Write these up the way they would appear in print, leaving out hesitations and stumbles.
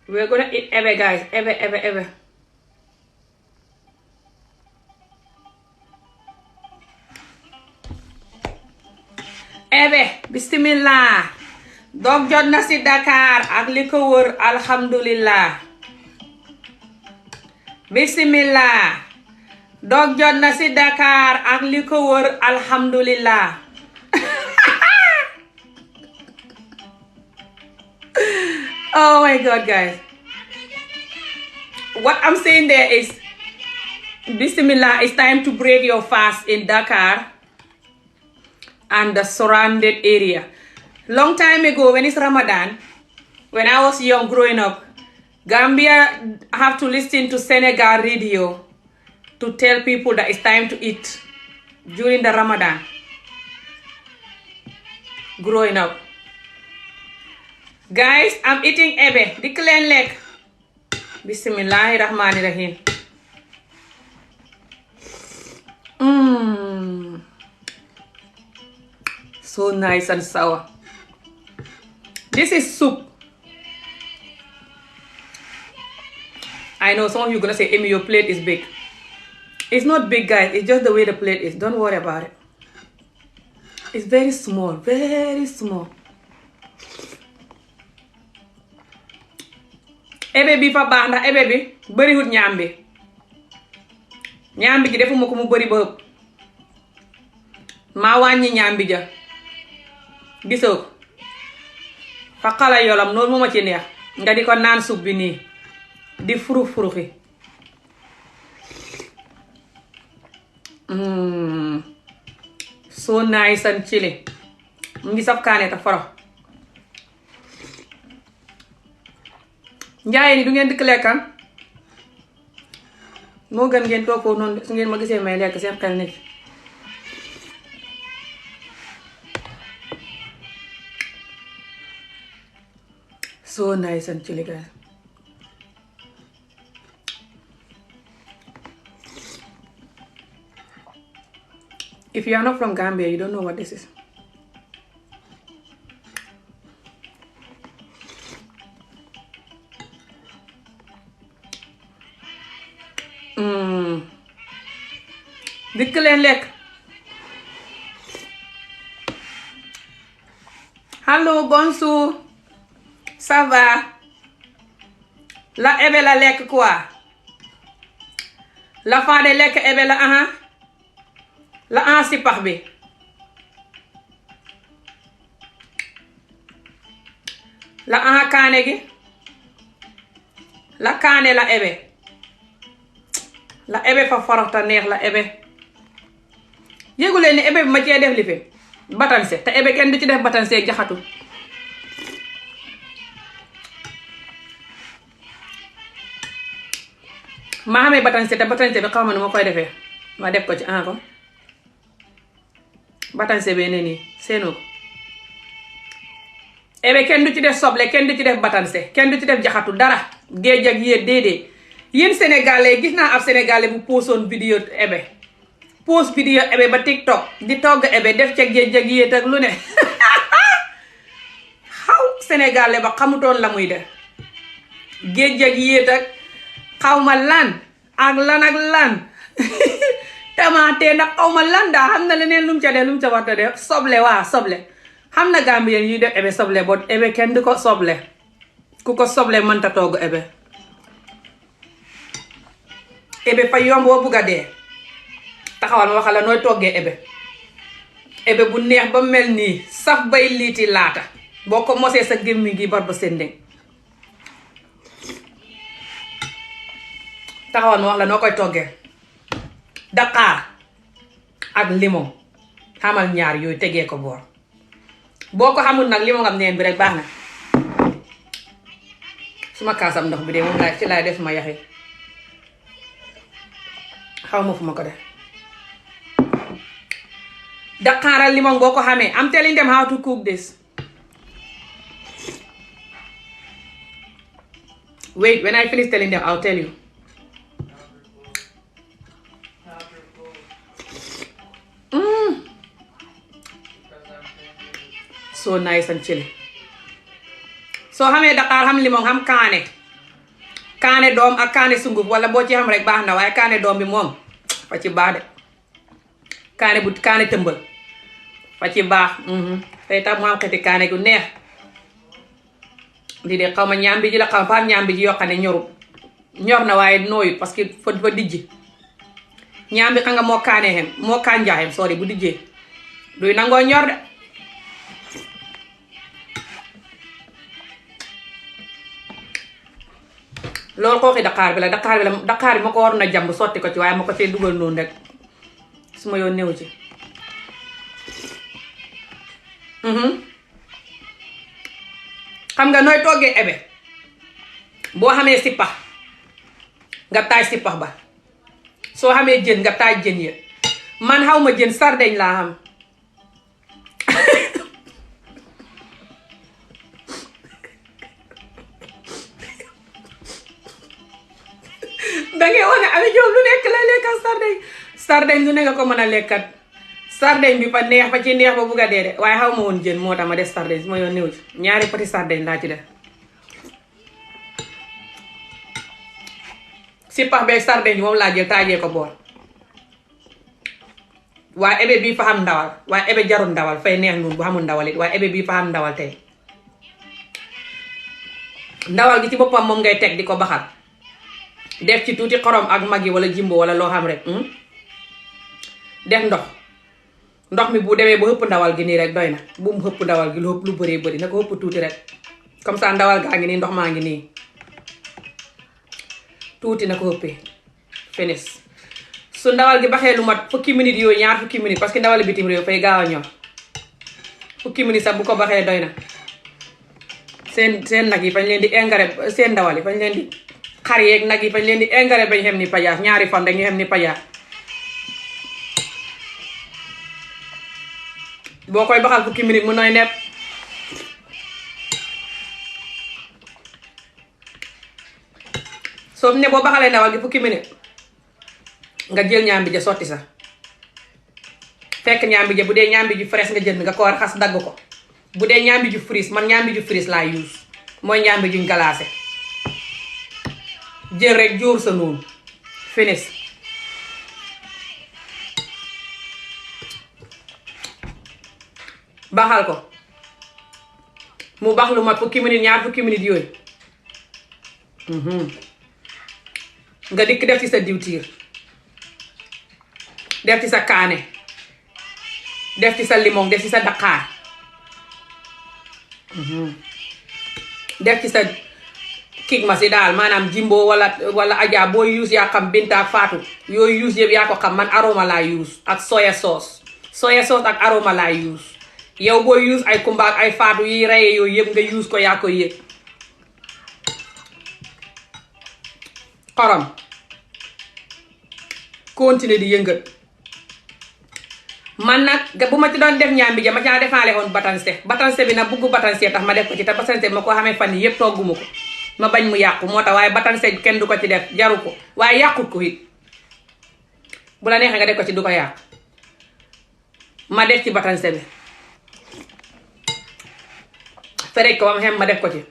We're gonna eat ebeh, guys. Ebeh, ebeh, ebeh. Ebeh, bismillah. Dog jot na si Dakar ak li ko wër, alhamdulillah. Bismillah. Dog jot na si Dakar ak li ko wër, alhamdulillah. Oh my God, guys. What I'm saying there is, Bismillah, it's time to break your fast in Dakar and the surrounded area. Long time ago, when it's Ramadan, when I was young growing up, Gambia have to listen to Senegal radio to tell people that it's time to eat during the Ramadan. Growing up. Guys, I'm eating ebeh. Dikk leen lekk. Bismillahi rahmani rahim. So nice and sour. This is soup. I know some of you are gonna say, Amy, your plate is big. It's not big, guys. It's just the way the plate is. Don't worry about it. It's very small, very small. Ebeh bi fa baax ndax ebeh bi bëriwut ñaam bi. Ñaam bi ji defuma ko mu bëri ba ëpp. Maa wàññi ñaam bi ja. Gisoo ko fa xala yolam noonu moo ma ci neex nga di ko naan suuf bi nii di furuxi so nice and chili mu ngi saf kaane ta foro. Njaaye ni du ngeen dikk lekkan moo gën ngeen toog foofu noonu su ngeen ma gisee may lekk seen xel nit. So nice and chili, guys. If you are not from Gambia, you don't know what this is. Dikk leen lekk. Hello, bonjour. Ça va? La ebeh la lekk quoi? La faade lekk ebeh la aha? La aha si pax bi. La aha kaane gi? La kaane la ebeh. La ebeh fa farata neex la ebeh. Yëgu leen ni ebeh bi ma cee def li fi batanse te ebeh kenn du ci def batanse jaxatu. maa xamee batanse te batanse bi xaw ma nu ma koy defee ma def ko ci ko batanse bee ne nii seenu ko ebeh kenn du ci def soble kenn du ci def batanse kenn du ci def jaxatu dara géej ak yéen déedéet yéen sénégalais gis naa ab sénégalais bu poosoon vidéo ebeh post vidéo ebeh ba TikTok di togg ebeh def ca géej ak yéet ak lu ne xaw sénégalais ba xamutoon la muy def géej ak yéet ak xawma lan ak lan tamaate nag xawma lan daa xam na leneen lu mu ca def lu mu ca waxta def soble waa soble xam na Gambien yuy def ebeh soble boo ebeh kenn du ko soble ku ko soble mënta togg ebeh ebeh fa yomb boo bugga dee taxawal ma waxal la nooy toggee ebeh ebeh bu neex ba mel nii saf bay liiti laata boo ko mosee sa gémmiñ gi bar ba sendeng taxawal ma wax la noo koy toggee daqaar ak limon xamal ñaar yooyu tegee ko boor boo ko xamul nag limon am neen bi rek baax na suma kaasam ndox bi de moom laay ci laay def ma yaxi xaw ma fu ma ko def daqaaral limon boo ko xamee I'm telling them how to cook this. Wait, when I finish telling them I'll tell you. So nice and chilly. soo xamee daqaar xam limon xam kaane kaane doom ak kaane sunguf wala boo ci xam rek baax na waaye kaane doom bi moom fa ci baax de kaane tëmbal fa ci baax tey tax mu am xeti kaane gu neex lii de xaw ma ñaambi ji la xaw ma faam ñaambi ji yoo xam ne ñor na waaye nooyut parce que fa dijji ñaambi xam nga moo kaane xem moo kànjaa xem sorry bu dijjee duy nangoo ñor de loolu xooxi daqaar bi la daqaar bi ma ko waroon a jàmb sotti ko ci waaye ma ko cee dugal noonu rek su ma yoon néew ci xam nga nooy toggee ebe boo xamee sippax nga taaj sippax ba soo xamee jën nga taaj jën ya man xaw ma jën sardeñ laa xam dangay wane Ami Jobe lu nekk lay lekkat sardeñ lu nekk ko mën a lekkat sardeñ bi fa neex fa ci neex ba bugg a dee de waaye xaw ma woon jën moo tax ma def sardeñ su ma yoon néew ci ñaari pati sardeñ laa ci def sippax beeg sardeñ moom laa jël taajee ko bool waaye ebe bii fa xam ndawal waaye ebe jarul ndawal fay neex noonu bu xamul ndawal it waaye ebe bii fa xam ndawal tey ndawal gi ci boppam moom ngay teg di ko baxal def ci tuuti xorom ak magi wala jimbo wala loo xam rek def ndox mi bu demee ba xëpp ndawal gi nii rek doy na bu mu xëpp ndawal gi lu bëree bëri na ko xëpp tuuti rek comme ça ndawal gaa ngi nii ndox maa ngi nii tuuti na ko xëppee finis su ndawal gi baxee lu mat fukki minutes yooyu ñaar fukki minutes parce que ndawal bitim réew fay gaaw a ñor fukki minutes sax bu ko baxee doy na seen nag yi fañ leen di engrais seen ndawal yi fañ leen di xar yeeg nag yi fañ leen di engrais bañ xem ni pajaas ñaari fan rek ñu xem ni pajaas boo koy baxal fukki minutes mu nooy nepp soo ne boo baxalee ndawal gi fukki minutes nga jël ñaambi ja sotti sa fekk ñaambi ja bu dee ñaambi ju fresh nga jënd nga ko war xas dagg ko bu dee ñaambi ju fris man ñaambi ju fris laa use mooy ñaambi juñ galaase jël rek jóor sa noonu finis baxal ko mu bax lu mat fukki minutes ñaar fukki minutes yooyu nga dikk def ci sa diwtiir def ci sa kaane def ci sa limon def ci sa daqaar def ci sa kig ma si daal maanaam jimbo wala aja booy use yaa xam Binta ak Faatu yooyu use yëpp yaa ko xam man aroma laa use ak soya sauce ak aroma laa use yow booy use ay kumba ak ay Faatu yi reye yooyu yëpp nga use ko yaa koy yëg xorom continuer di yëngal man nag bu ma ci doon def ñaambi ja ma caa defaale woon batanse bi nag bugg batanse tax ma def ko ci te batanse bi ma ko xamee fan yi yëpp togguma ko ma bañ mu yàqu moo tax waaye batanse bi kenn du ko ci def jaru ko waaye yàqut ko it bu la neexee nga def ko ci du ko yàq ma def ci batanse bi ferej ko ba mu xem ma def ko ci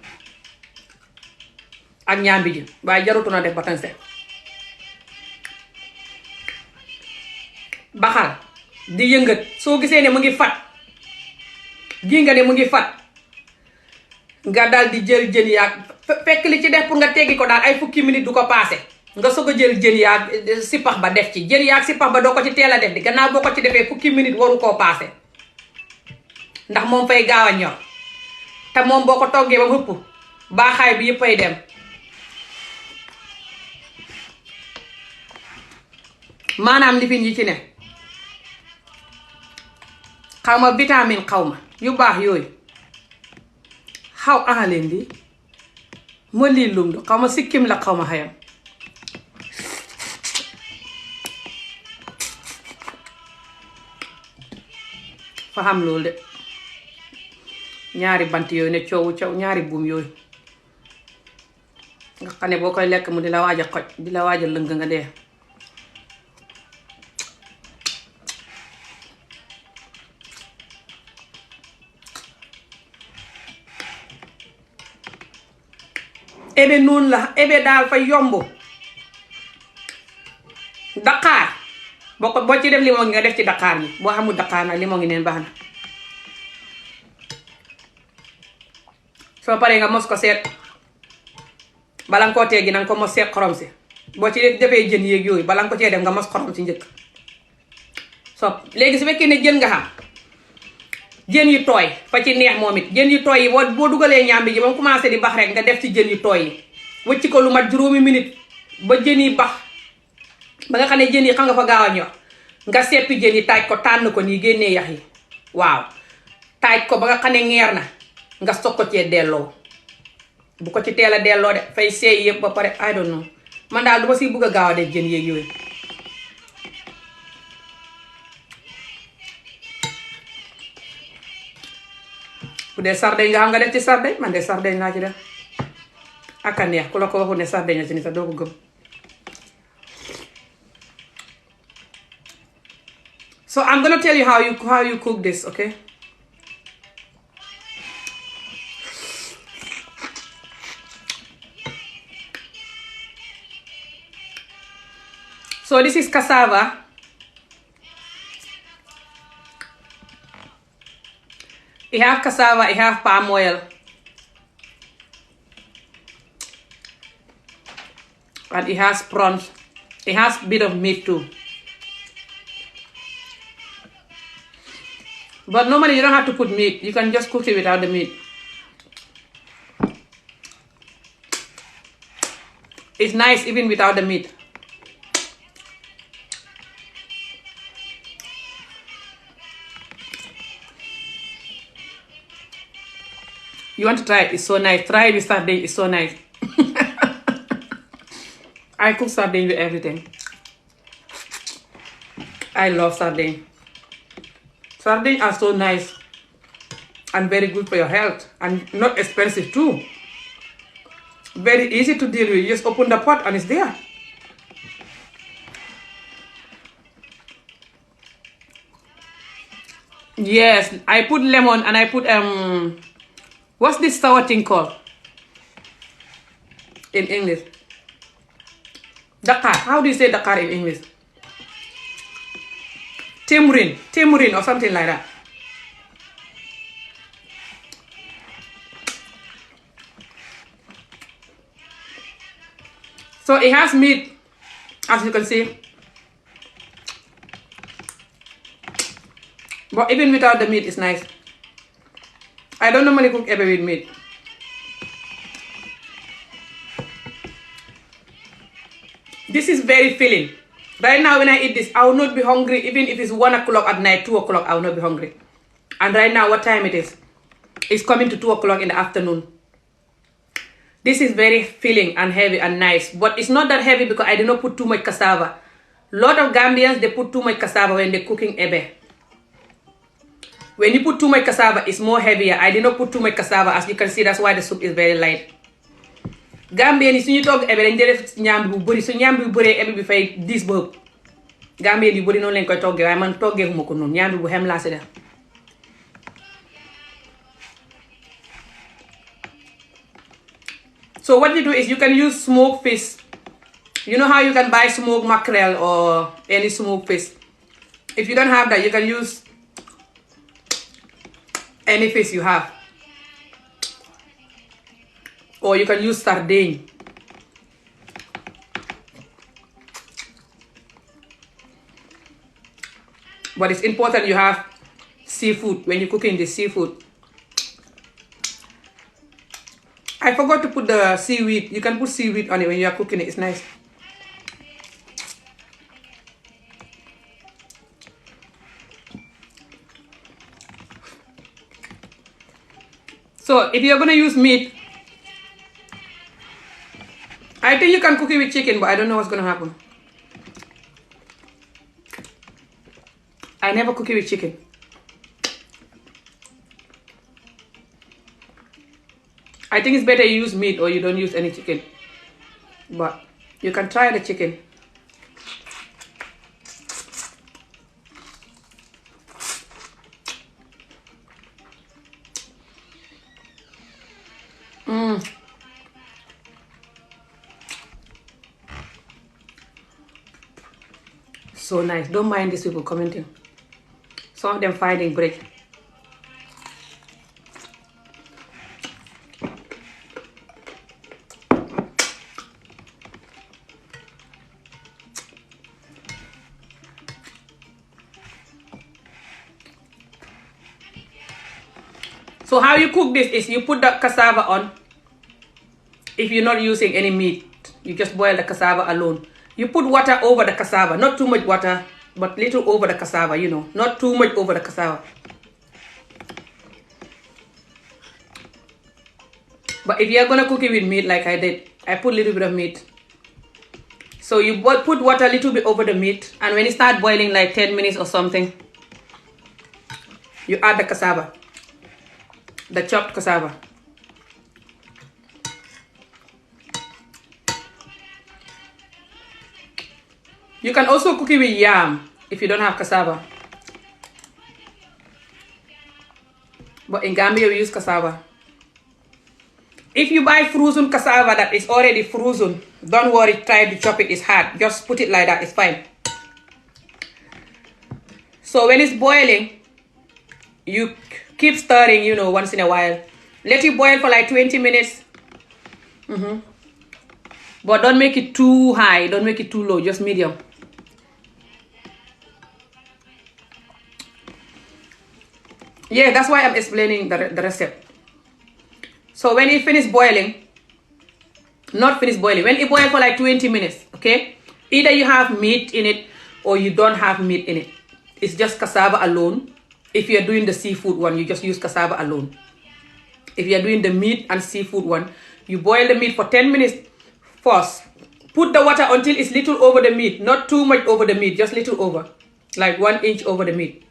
ak ñaambi ji waaye jarutu na def batanse baxal di yëngat soo gisee ne mu ngi fat ji nga ne mu ngi fat nga dal di jël jën yaag fekk li ci def pour nga teggi ko daal ay fukki minutes du ko paase nga soog a jël jën yaag sippax ba def ci jën yaag sippax ba doo ko ci teel a def di gannaaw boo ko ci defee fukki minutes waru koo paase ndax moom fay gaaw a ñor te moom boo ko toggee ba mu hëpp baaxaay bi yëpp ay dem maanaam lifin yi ci ne xaw ma vitamine xaw ma yu baax yooyu xaw leen di ma lii lum du xaw ma sikkim la xaw ma xayam fa xam loolu de ñaari bant yooyu ne coowu coow ñaari buum yooyu nga xam ne boo koy lekk mu di la waaj a xoj di la waaj a lëng nga dee ebe noonu la ebe daal fa yomb. Daqaar boo ci def limon nga def ci daqaar bi boo xamul daqaar nag limon ngi neen baax na. soo paree nga mos ko seet bala nga koo teggi nanga ko mos seet xorom si. boo ci defee jën yéeg yooyu bala nga ko cee def nga mos xorom si njëkk. so léegi su fekkee ne jën nga xam jën yu tooy fa ci neex moom it jën yu tooy yi boo dugalee ñàmbi ji ba mu commencé di bax rek nga def ci jën yu tooy yi wëcc ko lu mat 5 minutes ba jën yi bax ba nga xam ne jën yi xam nga fa gaaw a ñor nga seppi jën yi taaj ko tànn ko nii génnee yax yi waaw taaj ko ba nga xam ne ngeer na nga soog ko cee delloo bu ko ci teel a delloo de fay seey yëpp ba pare I don't know man daal du ma si bëgg a gaaw a def jën yéeg yooyu. bu dee sardeñ nga xam nga def ci sardeñ man de sardeñ laa ci def ak a neex ku la ko waxul ne sardeñ la ci ni sax doo ko gëm. So I'm gonna tell you how you cook this, okay? So this is cassava. You have cassava, you have palm oil. And it has prawns. It has a bit of meat too. But normally you don't have to put meat. You can just cook it without the meat. It's nice even without the meat. You want to try it? It's so nice. Try it with sardine. It's so nice. I cook sardine with everything. I love sardine. Sardines are so nice and very good for your health and not expensive too. Very easy to deal with. You just open the pot and it's there. Yes, I put lemon and I put what's this sour thing called in English? Dakar. How do you say Dakar in English? Tamarind or something like that. So it has meat, as you can see. But even without the meat, it's nice. I don't normally cook ebeh with meat. This is very filling. Right now when I eat this, I will not be hungry even if it's 1 o'clock at night, 2 o'clock, I will not be hungry. And right now, what time it is? It's coming to 2 o'clock in the afternoon. This is very filling and heavy and nice. But it's not that heavy because I did not put too much cassava. Lot of Gambians, they put too much cassava when they're cooking ebeh. When you put too much cassava, it's more heavier. I did not put too much cassava. As you can see, that's why the soup is very light. Gambien yi suñu togg ebe dañ def ñaam bu bëri su ñaam bu bëree ebe bi fay diis ba ëpp. Gambien yi bëri noonu lañ koy toggee waaye man toggee huma ko noonu ñaam bi bu xem laa si def. So what you do is you can use smoked fish. You know how you can buy smoked mackerel or any smoked fish. If you don't have that, you can use any fish you have. Or you can use sardine. But it's important you have seafood when you're cooking the seafood. I forgot to put the seaweed. You can put seaweed on it when you are cooking it. It's nice. So if you're going to use meat, I think you can cook it with chicken, but I don't know what's going to happen. I never cook it with chicken. I think it's better you use meat or you don't use any chicken. But you can try the chicken. So nice. Don't mind these people commenting. Some of them finding break. So how you cook this is you put the cassava on. If you're not using any meat, you just boil the cassava alone. You put water over the cassava, not too much water, but little over the cassava, you know, not too much over the cassava. But if you're gonna cook it with meat like I did, I put a little bit of meat. So you put water a little bit over the meat, and when it starts boiling like 10 minutes or something, you add the cassava, the chopped cassava. You can also cook it with yam if you don't have cassava. But in Gambia we use cassava. If you buy frozen cassava that is already frozen, don't worry, try to chop it, it's hard. Just put it like that, it's fine. So when it's boiling, you keep stirring, you know, once in a while. Let it boil for like 20 minutes. But don't make it too high, don't make it too low, just medium. Yeah, that's why I'm explaining the recipe. So when it finish boiling, not finish boiling, when it boils for like 20 minutes, okay? Either you have meat in it or you don't have meat in it. It's just cassava alone. If you're doing the seafood one, you just use cassava alone. If you're doing the meat and seafood one, you boil the meat for 10 minutes first. Put the water until it's little over the meat, not too much over the meat, just little over, like 1 inch over the meat.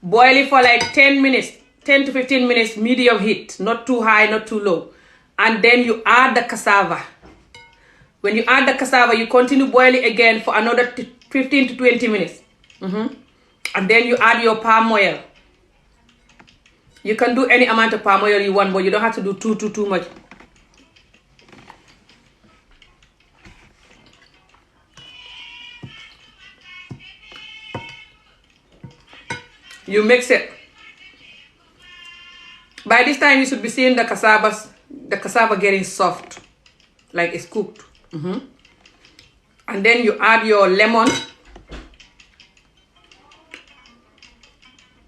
Boil it for like 10 minutes, 10 to 15 minutes, medium heat, not too high, not too low. And then you add the cassava. When you add the cassava, you continue boiling again for another 15 to 20 minutes. And then you add your palm oil. You can do any amount of palm oil you want, but you don't have to do too much. You mix it. By this time, you should be seeing the cassava getting soft, like it's cooked. And then you add your lemon.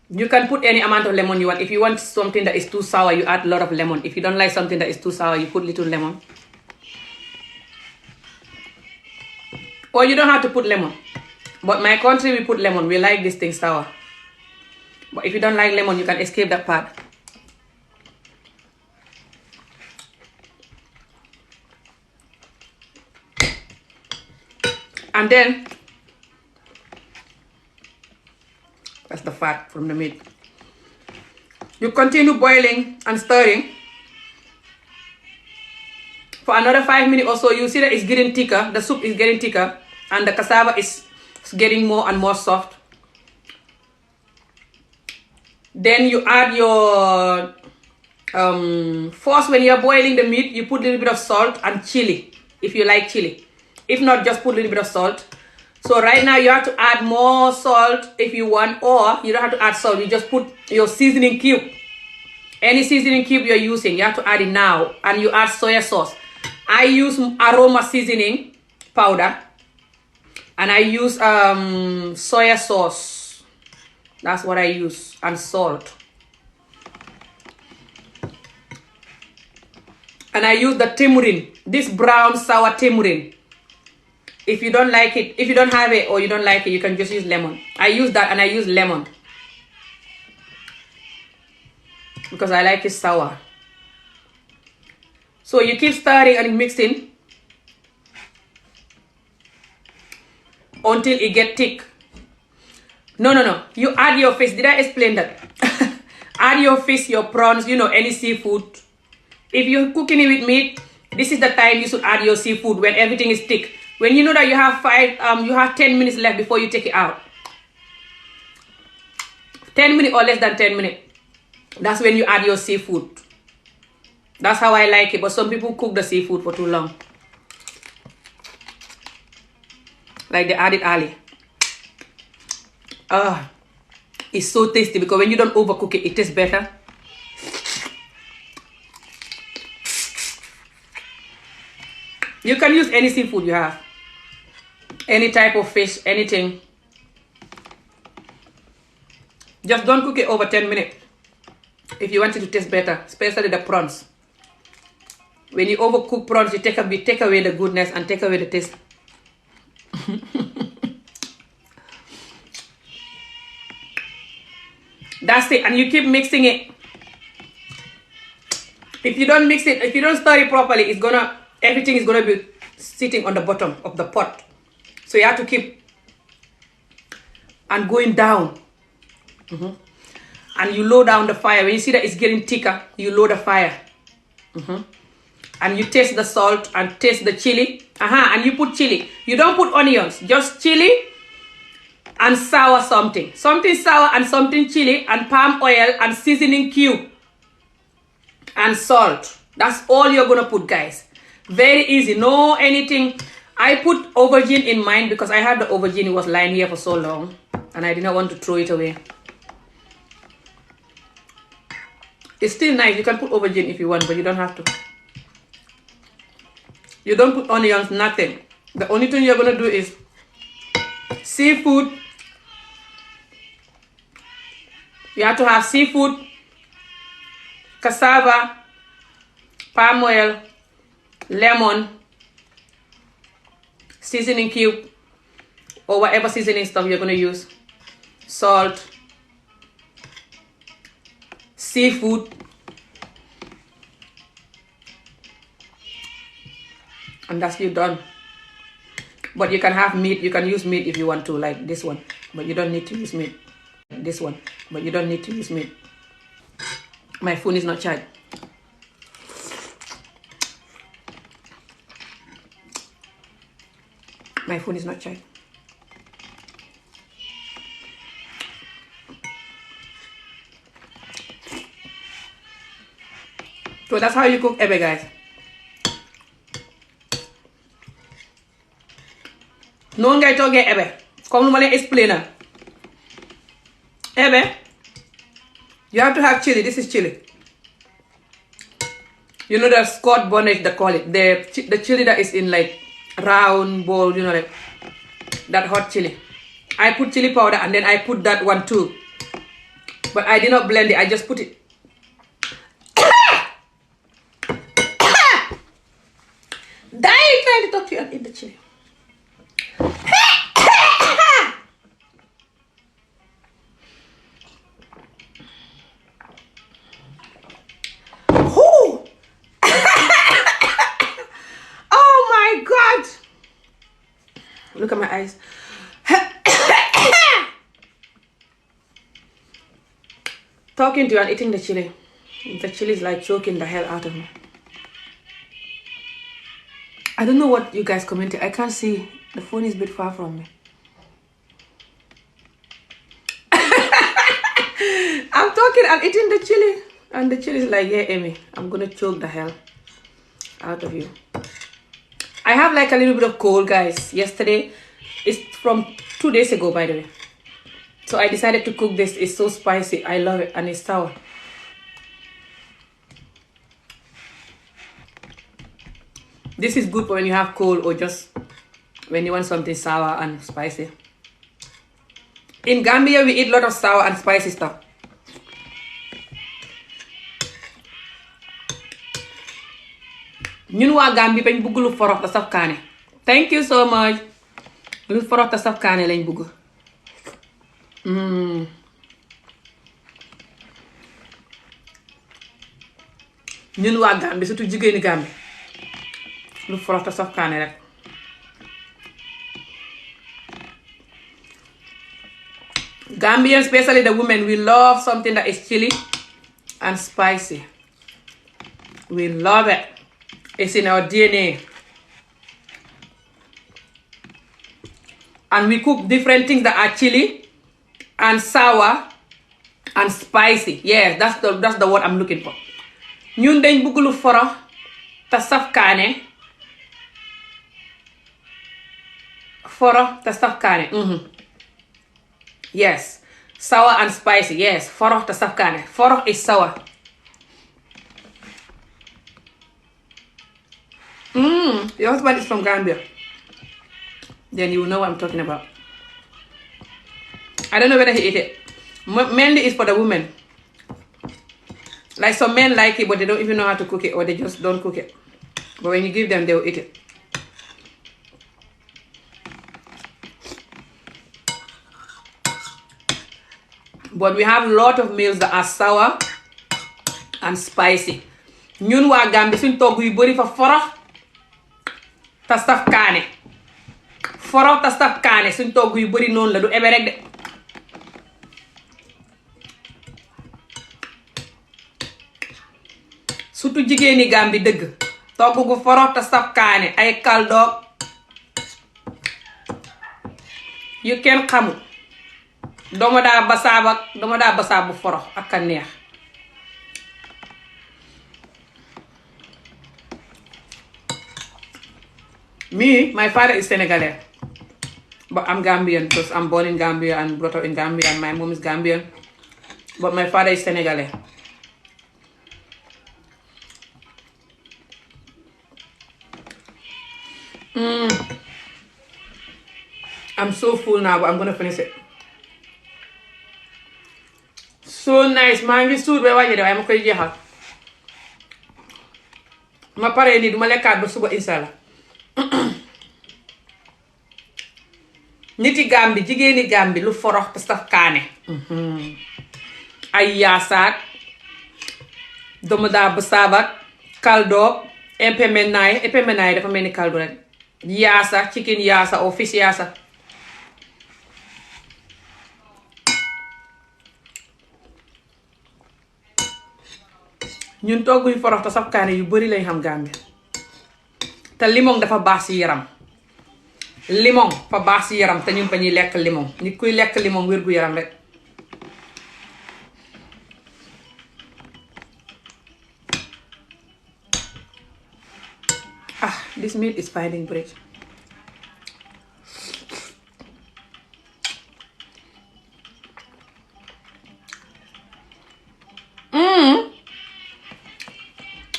You can put any amount of lemon you want. If you want something that is too sour, you add a lot of lemon. If you don't like something that is too sour, you put little lemon. Or you don't have to put lemon. But my country, we put lemon. We like this thing sour. But if you don't like lemon, you can escape that part. And then, that's the fat from the meat. You continue boiling and stirring for another 5 minutes or so. You see that it's getting thicker. The soup is getting thicker. And the cassava is getting more and more soft. Then you add your, first when you're boiling the meat, you put a little bit of salt and chili, if you like chili. If not, just put a little bit of salt. So right now you have to add more salt if you want, or you don't have to add salt. You just put your seasoning cube. Any seasoning cube you're using, you have to add it now. And you add soy sauce. I use aroma seasoning powder. And I use soy sauce. That's what I use. And salt. And I use the tamarind. This brown sour tamarind. If you don't like it, if you don't have it or you don't like it, you can just use lemon. I use that and I use lemon. Because I like it sour. So you keep stirring and mixing until it gets thick. No. You add your fish. Did I explain that? Add your fish, your prawns, you know, any seafood. If you're cooking it with meat, this is the time you should add your seafood when everything is thick. When you know that you have 10 minutes left before you take it out. 10 minutes or less than 10 minutes. That's when you add your seafood. That's how I like it. But some people cook the seafood for too long. like they add it early. It's so tasty because when you don't overcook it, it tastes better. You can use any seafood you have, any type of fish, anything. Just don't cook it over 10 minutes if you want it to taste better, especially the prawns. When you overcook prawns, you take away the goodness and take away the taste. That's it, and you keep mixing it. If you don't mix it, if you don't stir it properly, everything is gonna be sitting on the bottom of the pot. So you have to keep and going down. And you lower down the fire. When you see that it's getting thicker, you lower the fire. And you taste the salt and taste the chili. And you put chili. You don't put onions, just chili and sour something. Something sour and something chili and palm oil and seasoning cube and salt. That's all you're gonna put, guys. Very easy. No anything. I put aubergine in mine because I had the aubergine. It was lying here for so long and I didn't want to throw it away. It's still nice. You can put aubergine if you want, but you don't have to. You don't put onions, nothing. The only thing you're gonna do is seafood. You have to have seafood, cassava, palm oil, lemon, seasoning cube, or whatever seasoning stuff you're gonna use, salt, seafood, and that's you done. But you can have meat. You can use meat if you want to, like this one, but you don't need to use meat. This one, but you don't need to use meat. My phone is not charged. My phone is not charged. So that's how you cook ebeh, guys. Noonu ngay toggee ebeh comme lu ma leen explainer. Ebeh, you have to have chili. This is chili. You know the Scott bonnet, they call it. The chili that is in like round bowl, you know, like that hot chili. I put chili powder and then I put that one too. But I did not blend it. I just put it. Dying trying to talk to you and eat the chili. Look at my eyes. Talking to you and eating the chili. The chili is like choking the hell out of me. I don't know what you guys commented. I can't see. The phone is a bit far from me. I'm talking and eating the chili. And the chili is like, yeah, Amy, I'm going to choke the hell out of you. I have like a little bit of cold, guys. Yesterday, it's from 2 days ago, by the way. So I decided to cook this. It's so spicy. I love it. And it's sour. This is good for when you have cold or just when you want something sour and spicy. In Gambia, we eat a lot of sour and spicy stuff. ñun waa Gambie bañ bëgg lu forox te saf kaane. Thank you so much. Lu forox te saf kaane lañ bëgg. ñun waa Gambie surtout jigéeni Gambie lu forox te saf kaane rek. Gambian, especially the women, we love something that is chili and spicy. We love it. It's in our DNA. And we cook different things that are chili and sour and spicy. Yeah, that's the word I'm looking for. ñun dañ bëgg lu forox te saf kaane Foro te saf kaane. Yes. Sour and spicy. Yes. Foro te saf kaane. Foro is sour. Your husband is from Gambia. Then you will know what I'm talking about. I don't know whether he ate it. Mainly it's for the women. Like some men like it, but they don't even know how to cook it, or they just don't cook it. But when you give them, they will eat it. But we have a lot of meals that are sour and spicy. ñun waa Gambie suñ togg yu bari fa forox te saf kaane. Forox te saf kaane suñ togg yu bari noonu la du ebe rek de. surtout jigéeni Gambie dëgg. togg gu forox te saf kaane ay kaldoog yu kenn xamul. dama daa basaab bu forox ak a neex. Me, my father is Senegalese, but I'm Gambian because I'm born in Gambia and brought up in Gambia, and my mom is Gambian, but my father is Senegalese. I'm so full now, but I'm gonna finish it. So nice. maa ngi suur ba wàññi de waaye ma koy jeexal. ma paree nii duma lekkaat ba suba inshallah. niti Gambi jigéeni Gambi lu forox te saf kaane. ay yaasaak dama daa basaabak kaldoog epemenaay dafa mel ni kaldu rek. yaasa chicken yaasa or fish yaasa. ñun togg yu forox te saf kaane yu bari lañ xam Gambie. te limon dafa baax ci yaram. limon fa baax ci yaram te ñun ba ñuy lekk limon. nit kuy lekk limon wér gu yaram rek. This meat is finding break.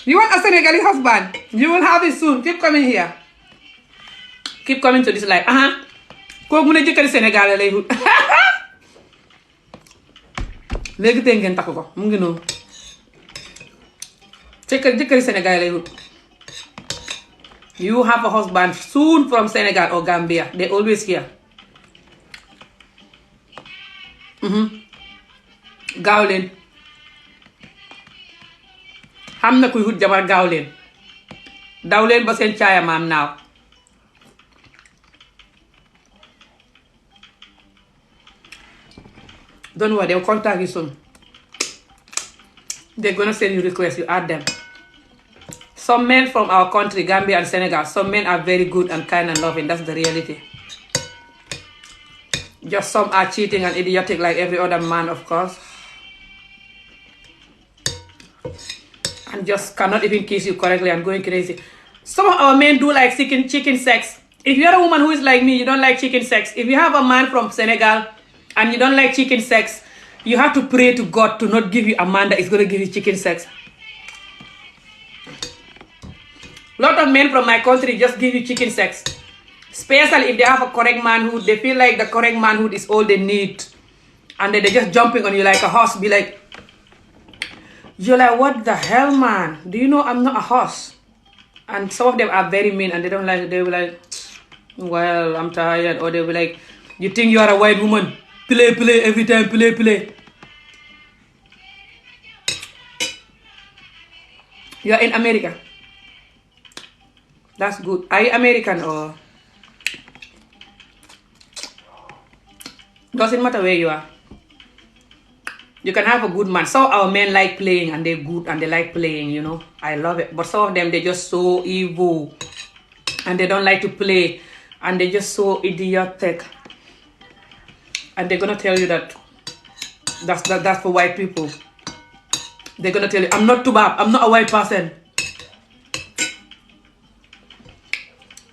You want a Senegalese husband? You will have it soon. Keep coming here. Keep coming to this life. Kooku mu ne jëkkëri Sénégal lay wut. léegi tey ngeen takk ko mu ngi noonu. jëkkëri Sénégal lay wut. You have a husband soon from Senegal or Gambia. They always here. gaaw leen. xam na kuy wut jabar gaaw leen. daw leen ba seen caaya maam naaw. Don't worry, they'll contact you soon. They're gonna send you requests, you add them. Some men from our country, Gambia and Senegal, some men are very good and kind and loving. That's the reality. Just some are cheating and idiotic like every other man, of course. And just cannot even kiss you correctly and going crazy. Some of our men do like chicken sex. If you're a woman who is like me, you don't like chicken sex. If you have a man from Senegal and you don't like chicken sex, you have to pray to God to not give you a man that is going to give you chicken sex. A lot of men from my country just give you chicken sex. Especially if they have a correct manhood, they feel like the correct manhood is all they need. And then they're just jumping on you like a horse, be like, you're like, what the hell, man? Do you know I'm not a horse? And some of them are very mean and they don't like, they'll be like, well, I'm tired. Or they'll be like, you think you are a white woman? Play, every time, play. You are in America. That's good. Are you American or? Doesn't matter where you are. You can have a good man. Some of our men like playing and they're good and they like playing, you know. I love it. But some of them, they're just so evil. And they don't like to play. And they're just so idiotic. And they're gonna tell you that that's for white people. They're gonna tell you, I'm not tubab, I'm not a white person.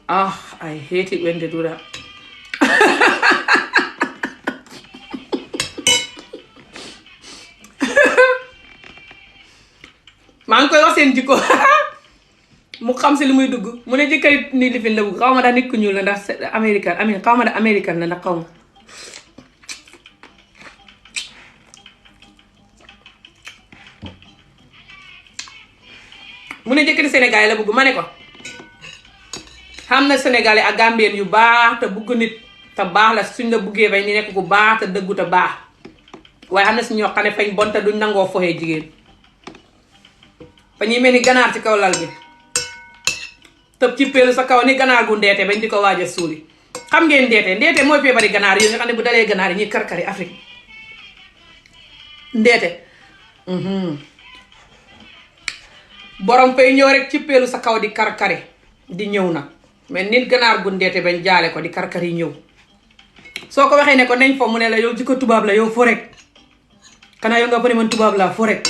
I hate it when they do that. maa ngi koy wax seen jikko mu xam si lu muy dugg mu ne jëkkëri ni lifin la bugg xaw ma daal nit ku ñuul la ndax américain amin xaw ma daal américain la ndax xaw ma mu ne jëkkëri Sénégal la bugg ma ne ko xam na Sénégalais ak Gambien yu baax te bugg nit te baax la suñ la buggee bay ni nekk ku baax te dëggu te baax waaye xam na si ñoo xam ne fañ bon te duñ nangoo foxee jigéen fa ñuy mel ni ganaar ci kaw lal bi tëb ci peelu sa kaw ni ganaar gu ndeete bañ di ko waaj a suuli xam ngeen ndeete mooy feebari ganaar yooyu nga xam ne bu dalee ganaar yi ñuy karkari Afrique ndeete borom fay ñëw rek ci peelu sa kaw di karkari di ñëw nag mais nit ganaar gu ndeete bañ jaale ko di karkari ñëw soo ko waxee ne ko nañ fo mu ne la yow jikko tubaab la yow fo rek xanaa yow nga fa ne man tubaab laa fo rek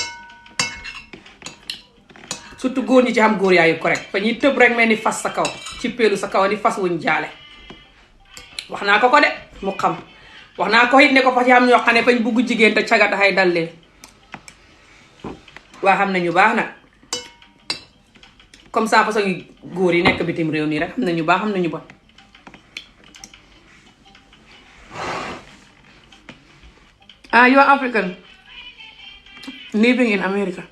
surtout góor ñi ci xam góor yaayu correct fa ñuy tëb rek mel ni fas sa kaw ci peelu sa kaw ni fas wuñ jaale wax naa ko de mu xam wax naa ko it ne ko fa ci xam ñoo xam ne fañ bugg jigéen te caga taxay dal leen waa xam nañu baax nag comme ça façon góor yi nekk bitim réew nii rek xam nañu baax xam nañu bon you are African living in America.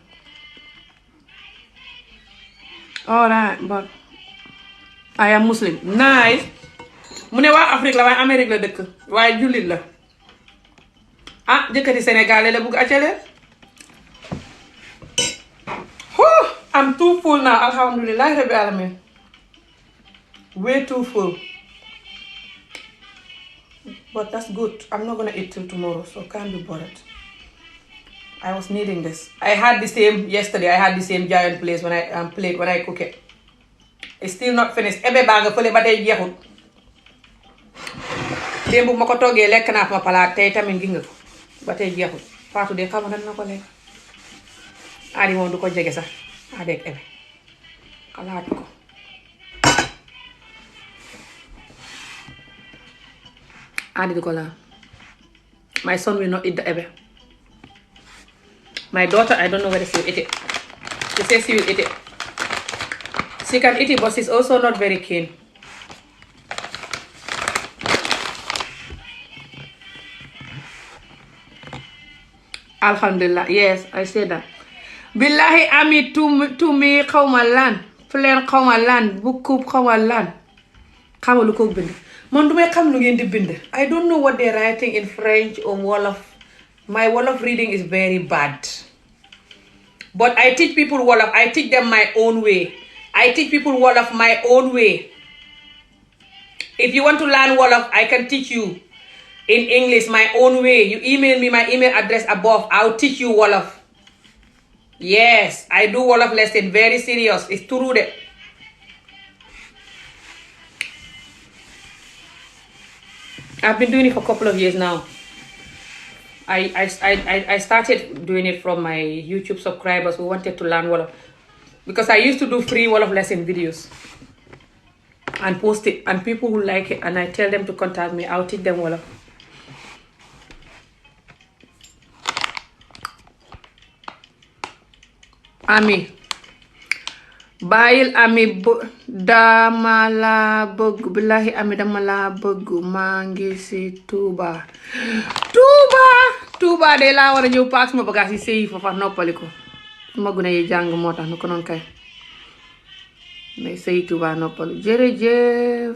Alright, but I am Muslim. Nice. mu ne waa Afrique la waaye Amérique la dëkk waaye jullit la jëkkëri Sénégalais la bugg accaleen I'm too full now, alhamdulillah rabbi alamin. Way too full. But that's good. I'm not gonna eat till tomorrow, so can't be bothered. I was needing this. I had the same yesterday. I had the same giant plate when I cook it. It's still not finished. Ebeh baa nga fële ba tey jeexul. Démb ma ko toggee lekk naa ma palaat tey tamit gi nga ko ba tey jeexul. Faatu de xam na ko lekk. Adi moom du ko jege sax. Adeeg Ebeh xalaat ko. Adi du ko laal. My son will not eat the Ebeh. My daughter, I don't know whether she will eat it. She says she will eat it. She can eat it, but she's also not very keen. Alhamdulillah, yes, I said that. Billahi ami tumi xawma lan fleen xawma lan bukkub xawma lan xawma lu ko bind man du may xam lu ngeen di bind. I don't know what they're writing in French or Wolof. My Wolof reading is very bad. But I teach people Wolof. I teach them my own way. I teach people Wolof my own way. If you want to learn Wolof, I can teach you in English my own way. You email me my email address above. I'll teach you Wolof. Yes, I do Wolof lesson. Very serious. It's true that. I've been doing it for a couple of years now. I started doing it from my YouTube subscribers who wanted to learn Wolof. Because I used to do free Wolof lesson videos and post it. And people who like it, and I tell them to contact me, I'll teach them Wolof. Ami bàyyil ami dama la bëgg billahi ami dama la bëgg maa ngi si Tuuba de laa war a ñëw paak suma bagaas yi sëyi fa noppali ko suma gune yi jàng moo tax nu ko noon kay may sëyi Tuuba noppalu jërëjëf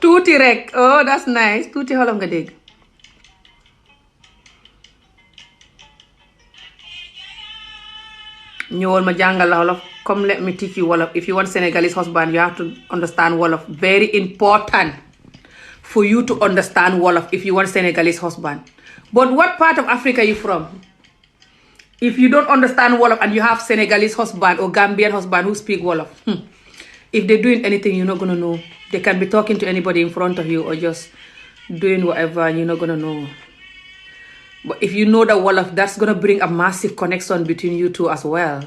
tuuti rek oh that's nice tuuti xolof nga dégg ñëwal ma jàngal la Wolof come let me teach you Wolof. If you want Senegalese husband you have to understand Wolof. Very important for you to understand Wolof if you want Senegalese husband. But what part of Africa are you from? If you don't understand Wolof and you have Senegalese husband or Gambian husband who speak Wolof, if they're doing anything you're not gonna know. They can be talking to anybody in front of you or just doing whatever and you're not gonna know. But if you know the Wolof, that's gonna bring a massive connection between you two as well.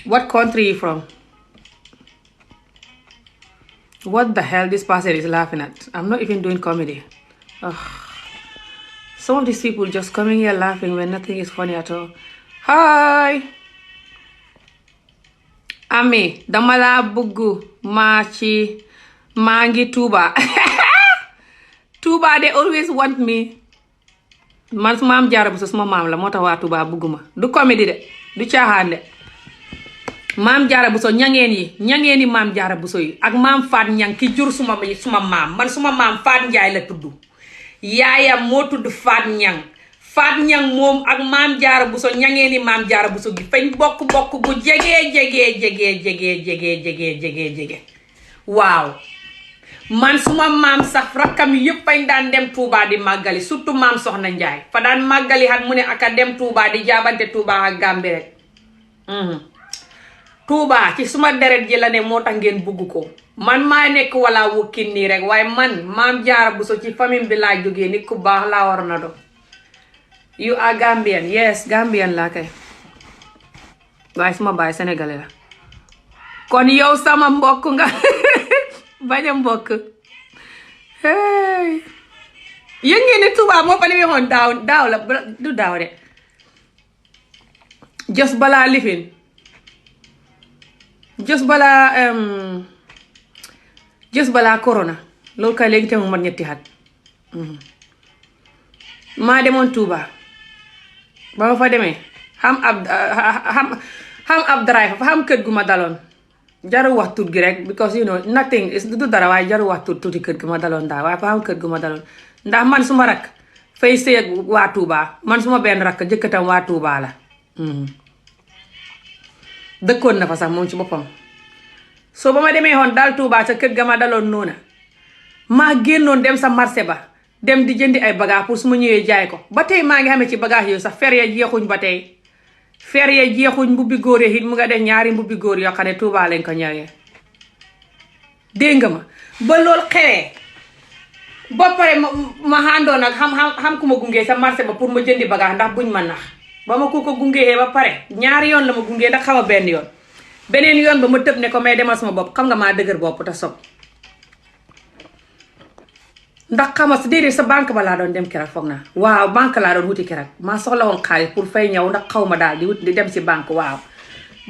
What country are you from? What the hell this person is laughing at? I'm not even doing comedy. Ugh. Some of these people just coming here laughing when nothing is funny at all. Hi. Ami, dama la bëgg maa ngi Tuuba. Tuuba they always want me. Man su maam Jaara Buso suma maam la moo tax waa Tuuba bëgguma. Du comédie de, du caaxaan de. Maam Jaara Buso ñangeen yi maam Jaara Buso yi ak maam Faat Ñang ki jur suma maam man suma maam Faat Njaay la tudd. Yaayam moo tudd Faat Ñang. Faat Ñang moom ak maam Jaara Buso ñangeeni maam Jaara Buso gi fañ bokk bu jege. Waaw man suma maam sax rakkam yëpp fañ daan dem Touba di màggali surtout maam Soxna Njaay fa daan màggali xat mu ne aka dem Touba di jaabante Touba ak Gàmbi rek Touba ci suma deret ji la ne moo tax ngeen bugg ko man maa nekk wala wukkin nii rek waaye man maam Jaara Buso ci famille bi laa jógee nit ku baax laa war na do. You are Gambian. Yes, Gambian laa kay. Waaye suma baay sénégalais la. Kon yow sama mbokk nga. Bañ a mbokk. Hey. Yéen ngeen ne Touba moo fa demee woon daaw la du daaw de. Jos balaa lifin. Jos balaa corona. Loolu kay léegi te mu mat ñetti at. Maa demoon Touba. ba ma fa demee xam ab drive fa xam kër gu ma daloon jaru wax tuut gi rek because you know nothing is du dara waaye jaru wax tuuti kër gu ma daloon daal waaye fa xam kër gu ma daloon ndax man suma rakk fay sëy ak waa Touba man suma benn rakk jëkkatam waa Touba la dëkkoon na fa sax moom ci boppam soo ba ma demee woon daal Touba sa kër ga ma daloon noona maa génnoon dem sa marché ba dem di jëndi ay bagage pour su ma ñëwee jaay ko ba tey maa ngi xamee ci bagage yooyu sax fer ya jeexuñ ba tey fer ya jeexuñ mbubbi góor yi it mu nga def ñaari mbubbi góor yoo xam ne Touba lañ ko ñëwee dégg nga ma ba loolu xewee ba pare ma àndoon ak xam ku ma gungee sa marché ba pour ma jëndi bagage ndax buñ ma nax ba ma ko gungee ba pare ñaari yoon la ma gungee ndax xaw a benn yoon beneen yoon ba ma tëb ne ko may demal sama bopp xam nga maa dëgër bopp te sob ndax xama si déedéet sa banque ba laa doon dem keroog foog naa waaw banque laa doon wuti keroog maa soxla woon xaalis pour fay ñëw ndax xaw ma daal di dem si banque waaw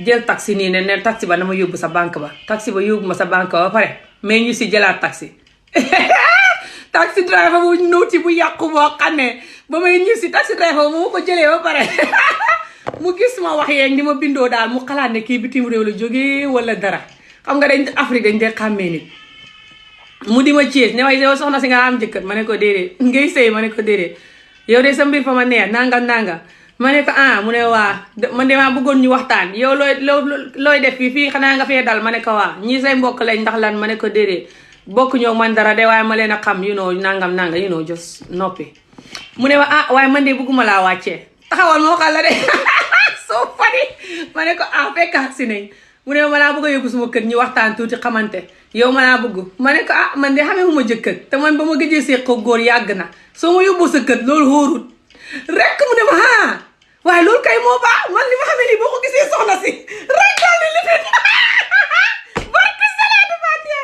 jël taxi nii ne taxi ba na ma yóbbu sa banque ba taxi ba yóbbu ma sa banque ba pare mais ñu si jëlaat taxi taxi driver bu nuuti bu yàqu boo xam ne ba may ñu si taxi driver bu ma ko jëlee ba pare mu gis ma wax yeeg ni ma bindoo daal mu xalaat ne kii bitim réew la jógee wala dara xam nga dañ Afrique dañ dee xàmmee nit mu di ma Thiès ne waaye yow soxna si nga am jëkkër ma ne ko déedéet ngay sëy ma ne ko déedéet yow de sa mbir fa ma neex nangam ma ne ko mu ne waa man de maa bëggoon ñu waxtaan yow looy def fii xanaa nga fee dal ma ne ko waa ñii say mbokk lañ ndax lan ma ne ko déedéet bokk ñoo man dara de waaye ma leen a xam nangam just noppi mu ne waaye man de bëgguma laa wàccee taxawal ma waxal la de soo fani ma ne ko fekkaat si nañ mu ne ma laa bëgg a yóbbu suma kër ñu waxtaan tuuti xamante yow ma laa bëgg ma ne ko man de xamee huma jëkkër te man ba ma gëjee seq ko góor yàgg na soo ma yóbbu sa kër loolu xóorut rek mu ne ma waaye loolu kay moo baax man li ma xamee nii boo ko gisee soxna si rek daal di lifin barke salaatu fatiha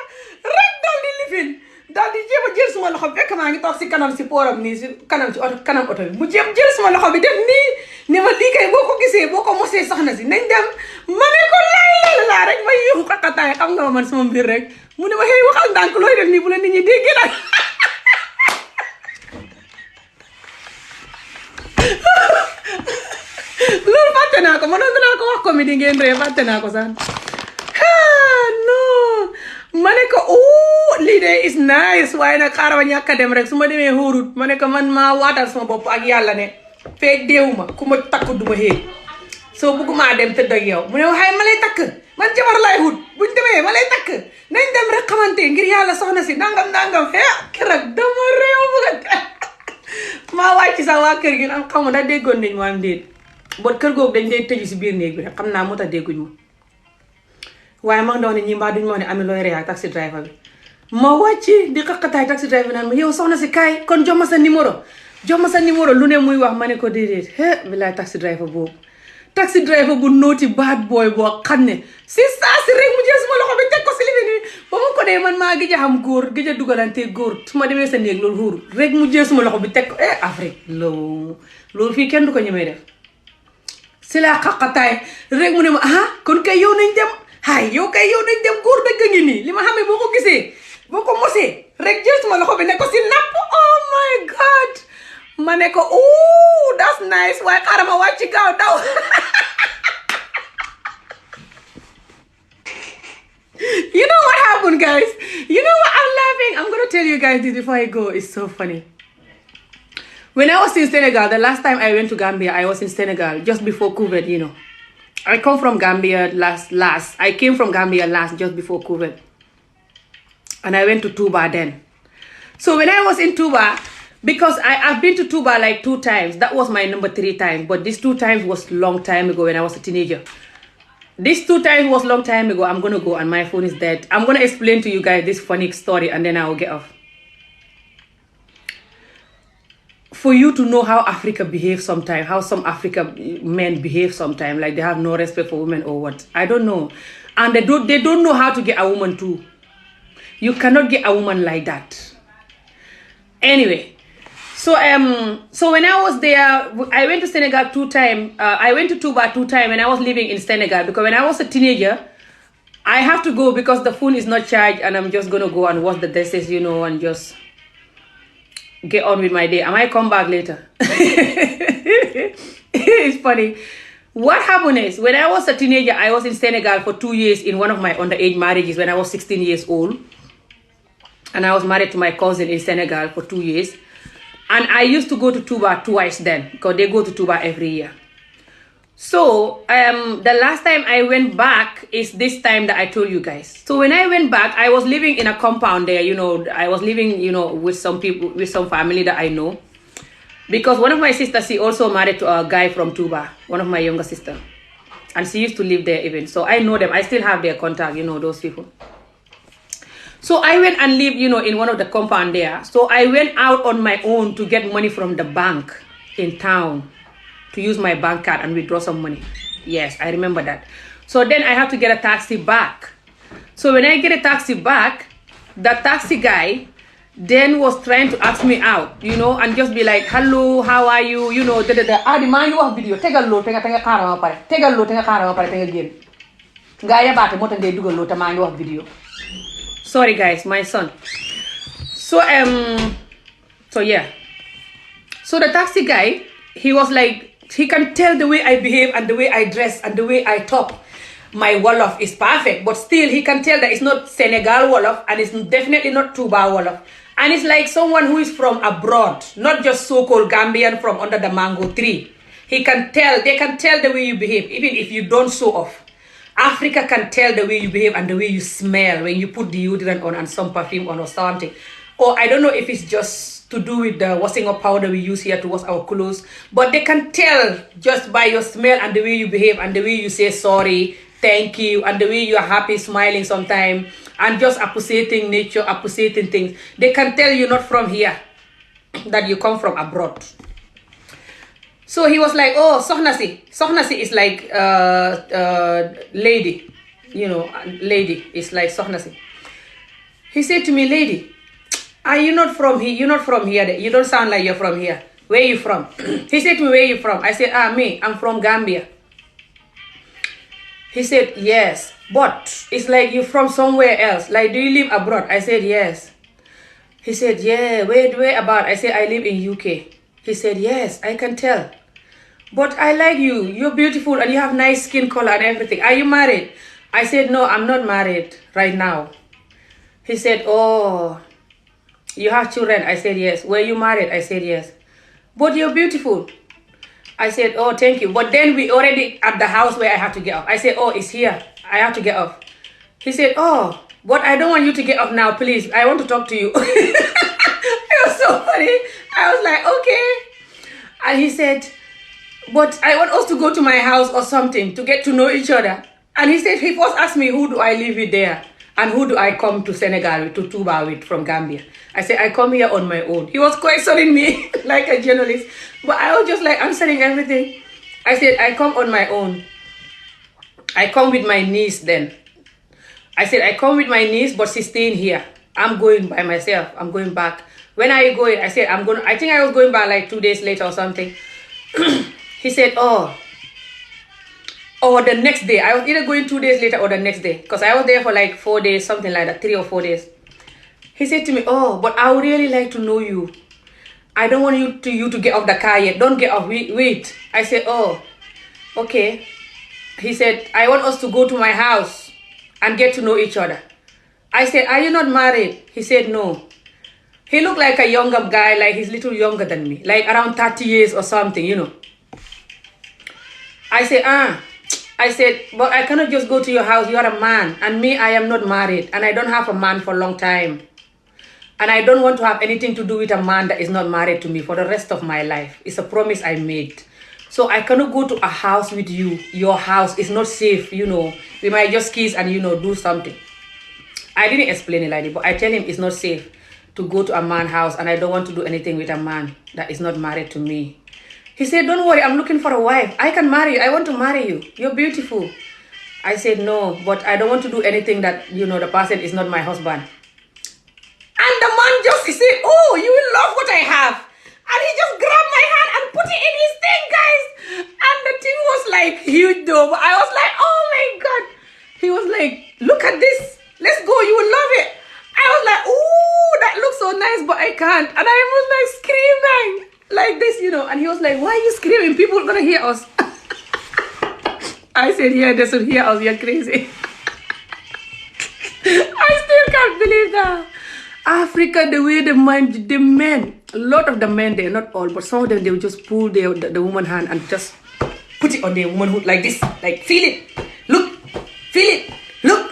rek daal di lifin daal di jéem a jël suma loxo bi fekk maa ngi toog si kanam si pooram nii si kanam ci oto kanam oto bi mu jéem jël suma loxo bi def nii ne ma lii kay boo ko gisee boo ko mosee soxna si nañ dem ma ne ko laa rek ma yéexu xaqataay xam nga ma man sama mbir rek mu ne ma xëy waxal ndànk looy def nii bu la nit ñi déggee nag loolu fàtte naa ko mënoon naa ko wax comédie ngeen ree fàtte naa ko sax non ma ne ko lii de is nice waaye nag xaaral ma ñàkk a dem rek su ma demee xóorut ma ne ko man maa waatal sama bopp ak yàlla ne fee deewuma ku ma takk du ma xéeg soo bëgguma dem tëdd ak yow mu ne waxee ma lay takk man jabar lay wut buñ demee ma lay takk nañ dem rek xamante ngir yàlla soxna si nangam keroog dama réew bëgga maa wàcc sax waa kër gi xam nga ndax déggoon nañ ma am déet bon kër googu dañ dee tëju si biir néeg bi rek xam naa moo tax dégguñ ma waaye ma doon ne ñi mbaa duñ ma ne ami looy rey ak taxi driver bi ma wàcc di xaqataay taxi driver naan ma yow soxna si kaay kon jox ma sa numéro lu ne muy wax ma ne ko déedéet bilaay taxi driver bu nooti bad boy boo xam ne si saa si rek mu jël suma loxo bi teg ko si lifin bi ba mu ko dee man maa gëj a xam góor gëj a dugalante góor su ma demee sa néeg loolu xuur rek mu jël suma loxo bi teg ko Afrique loolu fii kenn du ko ñemee def si laa xaqataay rek mu ne ma kon kay yow nañ dem yow kay yow nañ dem góor dëgg ngi nii li ma xamee boo ko gisee boo ko mosee rek jël suma loxo bi ne ko si napp oh my god ma ne ko that's nice waaye xaaral ma wàcc gaaw daw you know what happened, guys? You know what? I'm laughing. I'm gonna tell you guys this before I go. It's so funny. When I was in Senegal, the last time I went to Gambia, I was in Senegal just before COVID, you know. I come from Gambia I came from Gambia last just before COVID. And I went to Touba then. So when I was in Touba, because I've been to Touba like 2 times. That was my number 3 time. But these 2 times was long time ago when I was a teenager. This 2 times was long time ago. I'm going to go and my phone is dead. I'm going to explain to you guys this funny story and then I will get off. For you to know how Africa behaves sometimes, how some African men behave sometimes, like they have no respect for women or what. I don't know. And they don't know how to get a woman too. You cannot get a woman like that. Anyway. So when I was there, I went to Senegal 2 times. I went to Touba 2 times when I was living in Senegal. Because when I was a teenager, I have to go because the phone is not charged. And I'm just going to go and watch the dresses, you know, and just get on with my day. I might come back later. It's funny. What happened is, when I was a teenager, I was in Senegal for 2 years in one of my underage marriages when I was 16 years old. And I was married to my cousin in Senegal for 2 years. And I used to go to Touba twice then, because they go to Touba every year. So, the last time I went back is this time that I told you guys. So when I went back, I was living in a compound there, you know. I was living, you know, with some people, with some family that I know. Because one of my sisters, she also married to a guy from Touba, one of my younger sisters. And she used to live there even. So I know them. I still have their contact, you know, those people. So I went and lived, you know, in one of the compound there. So I went out on my own to get money from the bank in town to use my bank card and withdraw some money. Yes, I remember that. So then I have to get a taxi back. So when I get a taxi back, the taxi guy then was trying to ask me out, you know, and just be like, hello, how are you? You know, the man you have video. Take a look, take a car pare. Take a look, take a car pare, take again. Gaya bate motan de dugal lo man you have video. Sorry guys, my son. So yeah. So the taxi guy, he was like, he can tell the way I behave and the way I dress and the way I talk. My Wolof is perfect, but still he can tell that it's not Senegal Wolof and it's definitely not Touba Wolof. And it's like someone who is from abroad, not just so-called Gambian from under the mango tree. He can tell, they can tell the way you behave, even if you don't show off. Africa can tell the way you behave and the way you smell when you put deodorant on and some perfume on or something. Or I don't know if it's just to do with the washing up powder we use here to wash our clothes. But they can tell just by your smell and the way you behave and the way you say sorry, thank you, and the way you are happy, smiling sometimes, and just appreciating nature, appreciating things. They can tell you're not from here, that you come from abroad. So he was like, oh, Sohnasi. Sohnasi is like lady. You know, lady is like Sohnasi. He said to me, lady, are you not from here? You're not from here. You don't sound like you're from here. Where are you from? He said to me, where are you from? I said, me, I'm from Gambia. He said, yes, but it's like you're from somewhere else. Like, do you live abroad? I said, yes. He said, yeah, where about? I said, I live in UK. He said, yes, I can tell. But I like you. You're beautiful and you have nice skin color and everything. Are you married? I said, no, I'm not married right now. He said, oh, you have children? I said, yes. Were you married? I said, yes. But you're beautiful. I said, oh, thank you. But then we already at the house where I have to get off. I said, oh, it's here. I have to get off. He said, oh, but I don't want you to get off now, please. I want to talk to you. It was so funny. I was like, okay. And he said, but I want us to go to my house or something to get to know each other. And he said, he first asked me, who do I live with there? And who do I come to Senegal with, to Touba with from Gambia? I said, I come here on my own. He was questioning me like a journalist. But I was just like answering everything. I said, I come on my own. I come with my niece then. I said, I come with my niece, but she's staying here. I'm going by myself. I'm going back. When are you going? I said, I think I was going back like 2 days later or something. He said, or the next day. I was either going 2 days later or the next day. Because I was there for like 4 days, something like that, 3 or 4 days. He said to me, but I would really like to know you. I don't want you to get off the car yet. Don't get off. Wait. I said, okay. He said, I want us to go to my house and get to know each other. I said, are you not married? He said, no. He looked like a younger guy, like he's a little younger than me, like around 30 years or something, you know. I said, but I cannot just go to your house. You are a man. And me, I am not married. And I don't have a man for a long time. And I don't want to have anything to do with a man that is not married to me for the rest of my life. It's a promise I made. So I cannot go to a house with you. Your house is not safe, you know. We might just kiss and, you know, do something. I didn't explain it like that, but I tell him it's not safe to go to a man's house, and I don't want to do anything with a man that is not married to me. He said, don't worry, I'm looking for a wife. I can marry you. I want to marry you. You're beautiful. I said, no, but I don't want to do anything that, you know, the person is not my husband. And the man just said, you will love what I have. And he just grabbed my hand and put it in his thing, guys. And the thing was like huge though. I was like, oh my God. He was like, look at this. Let's go. You will love it. I was like, that looks so nice, but I can't. And I was like screaming like this, you know. And he was like, why are you screaming? People are going to hear us. I said, yeah, they should hear us. You're crazy. I still can't believe that. Africa, the way the men, a lot of the men there, not all, but some of them, they will just pull the woman's hand and just put it on the woman's like this. Like, feel it. Look. Feel it. Look.